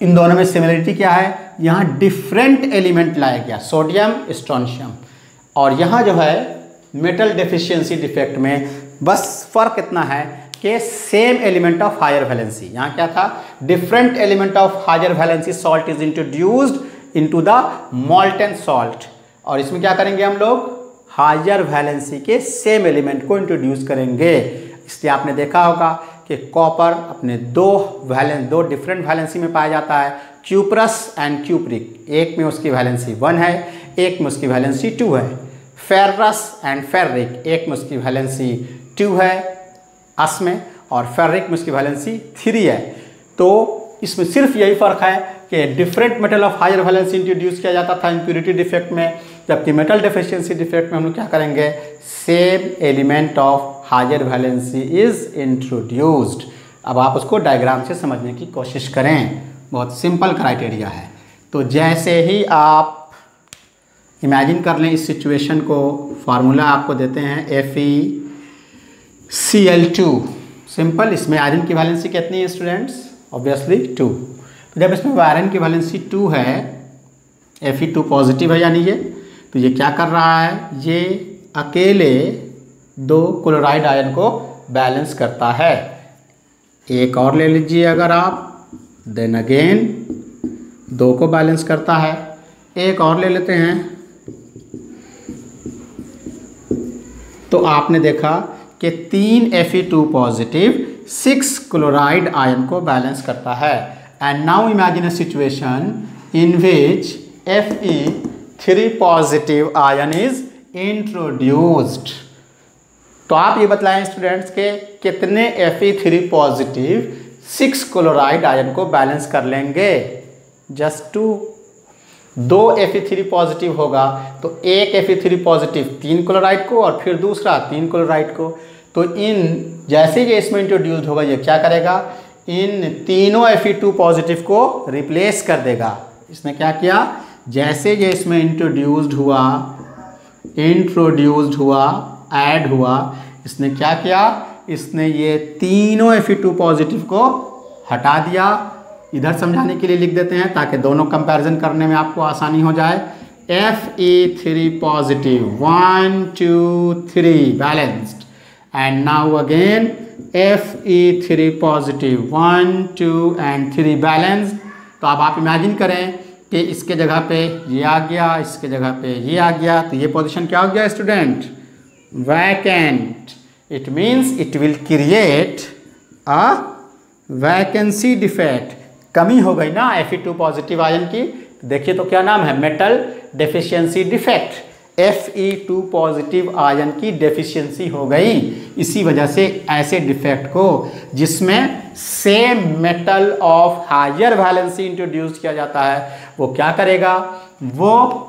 इन दोनों में सिमिलरिटी क्या है, यहाँ डिफरेंट एलिमेंट लाया गया, सोडियम स्ट्रोंशियम, और यहाँ जो है मेटल डेफिशिएंसी डिफेक्ट में बस फ़र्क इतना है कि same element of higher valency. यहाँ क्या था, different element of higher valency salt is introduced into the molten salt. और इसमें क्या करेंगे हम लोग, हायर वैलेंसी के सेम एलिमेंट को इंट्रोड्यूस करेंगे। इसलिए आपने देखा होगा कि कॉपर अपने दो डिफरेंट वैलेंसी में पाया जाता है, क्यूप्रस एंड क्यूप्रिक। एक में उसकी वैलेंसी 1 है, एक में उसकी वैलेंसी 2 है। फेरस एंड फेरिक, एक में उसकी वैलेंसी 2 है अस में, और फेरिक में उसकी वैलेंसी 3 है। तो इसमें सिर्फ यही फ़र्क है कि different metal of higher valency introduce किया जाता था इम्प्यूरिटी डिफेक्ट में, जबकि मेटल डेफिशिएंसी डिफेक्ट में हम लोग क्या करेंगे, same element of higher valency is introduced. अब आप उसको डायग्राम से समझने की कोशिश करें, बहुत सिंपल क्राइटेरिया है। तो जैसे ही आप इमेजिन कर लें इस सिचुएशन को, फार्मूला आपको देते हैं FeCl2, सिंपल। इसमें आयरन की वैलेंसी कितनी है स्टूडेंट्स, ऑब्वियसली 2। तो जब इसमें आयरन की वैलेंसी 2 है, Fe2 पॉजिटिव है यानी ये, तो ये क्या कर रहा है, ये अकेले 2 क्लोराइड आयन को बैलेंस करता है। एक और ले लीजिए अगर आप, देन अगेन 2 को बैलेंस करता है। एक और ले लेते हैं, तो आपने देखा कि 3 Fe2 पॉजिटिव 6 क्लोराइड आयन को बैलेंस करता है। And now imagine a situation in which Fe3 positive ion is introduced. तो आप ये बतलाएं स्टूडेंट्स के कितने Fe3 पॉजिटिव 6 क्लोराइड आयन को बैलेंस कर लेंगे। जस्ट 2 Fe3 पॉजिटिव होगा तो एक Fe3 पॉजिटिव 3 क्लोराइड को और फिर दूसरा 3 क्लोराइड को। तो इन जैसे ये इसमें इंट्रोड्यूस्ड होगा ये क्या करेगा, इन तीनों Fe2 पॉजिटिव को रिप्लेस कर देगा। इसने क्या किया, जैसे ये इसमें इंट्रोड्यूस्ड हुआ ऐड हुआ, इसने क्या किया, इसने ये तीनों Fe2 पॉजिटिव को हटा दिया। इधर समझाने के लिए लिख देते हैं ताकि दोनों कंपैरिजन करने में आपको आसानी हो जाए। Fe3 positive 1 2 3 balanced and now again Fe3 positive 1 2 and 3 balanced. तो अब आप इमेजिन करें कि इसके जगह पे ये आ गया, इसके जगह पे ये आ गया, तो ये पोजीशन क्या हो गया student, vacant. It means it will create a vacancy defect, कमी हो गई ना Fe2 पॉजिटिव आयन की। देखिए तो क्या नाम है, metal deficiency defect. Fe2 positive ion की डेफिशिएंसी हो गई। इसी वजह से ऐसे डिफेक्ट को जिसमें same metal of higher valency introduce किया जाता है, वो क्या करेगा, वो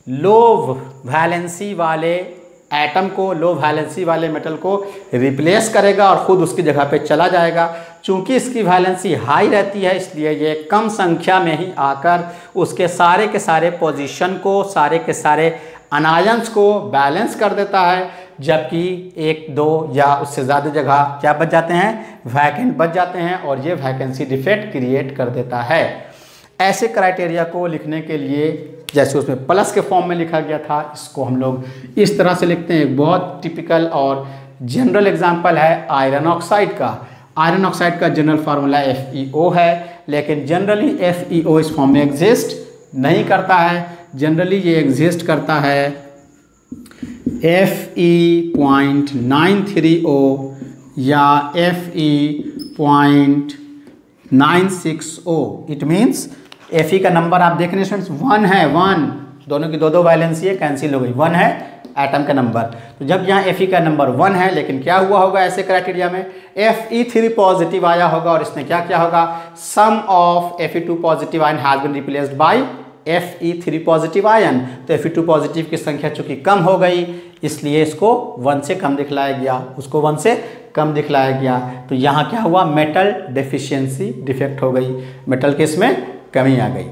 लो वैलेंसी वाले एटम को, लो वैलेंसी वाले मेटल को रिप्लेस करेगा और ख़ुद उसकी जगह पे चला जाएगा। चूंकि इसकी वैलेंसी हाई रहती है इसलिए ये कम संख्या में ही आकर उसके सारे के सारे पोजीशन को, सारे के सारे अनायंस को बैलेंस कर देता है, जबकि 1 2 या उससे ज़्यादा जगह क्या बच जाते हैं, वैकेंट बच जाते हैं और ये वैकेंसी डिफेक्ट क्रिएट कर देता है। ऐसे क्राइटेरिया को लिखने के लिए जैसे उसमें प्लस के फॉर्म में लिखा गया था, इसको हम लोग इस तरह से लिखते हैं। एक बहुत टिपिकल और जनरल एग्जांपल है आयरन ऑक्साइड का। आयरन ऑक्साइड का जनरल फार्मूला FeO है, लेकिन जनरली FeO इस फॉर्म में एग्जिस्ट नहीं करता है। जनरली ये एग्जिस्ट करता है Fe.93O या Fe.96O। इट मीन्स Fe का नंबर आप देख रहे हैं स्टूडेंट्स 1 है, 1, दोनों की दो वैलेंसी है, कैंसिल हो गई, 1 है एटम का नंबर। तो जब यहाँ Fe का नंबर 1 है, लेकिन क्या हुआ होगा ऐसे क्राइटेरिया में, Fe3 पॉजिटिव आया होगा और इसने क्या किया होगा, some of Fe2 positive ion has been replaced by Fe3 positive ion. तो Fe2 पॉजिटिव की संख्या चूंकि कम हो गई इसलिए इसको 1 से कम दिखलाया गया, उसको 1 से कम दिखलाया गया। तो यहाँ क्या हुआ, मेटल डेफिशिएंसी डिफेक्ट हो गई, मेटल के इसमें कमी आ गई।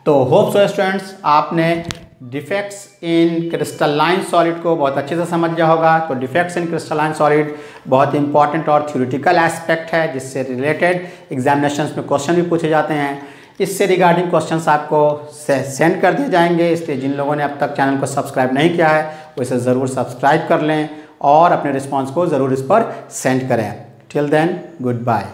तो होप सो स्टूडेंट्स आपने डिफेक्ट्स इन क्रिस्टलाइन सॉलिड को बहुत अच्छे से समझ गया होगा। तो डिफेक्ट्स इन क्रिस्टलाइन सॉलिड बहुत इंपॉर्टेंट और थ्योरेटिकल एस्पेक्ट है, जिससे रिलेटेड एग्जामिनेशंस में क्वेश्चन भी पूछे जाते हैं। इससे रिगार्डिंग क्वेश्चंस आपको सेंड कर दिए जाएंगे, इसलिए जिन लोगों ने अब तक चैनल को सब्सक्राइब नहीं किया है वो इसे ज़रूर सब्सक्राइब कर लें और अपने रिस्पॉन्स को ज़रूर इस पर सेंड करें। Till then good bye.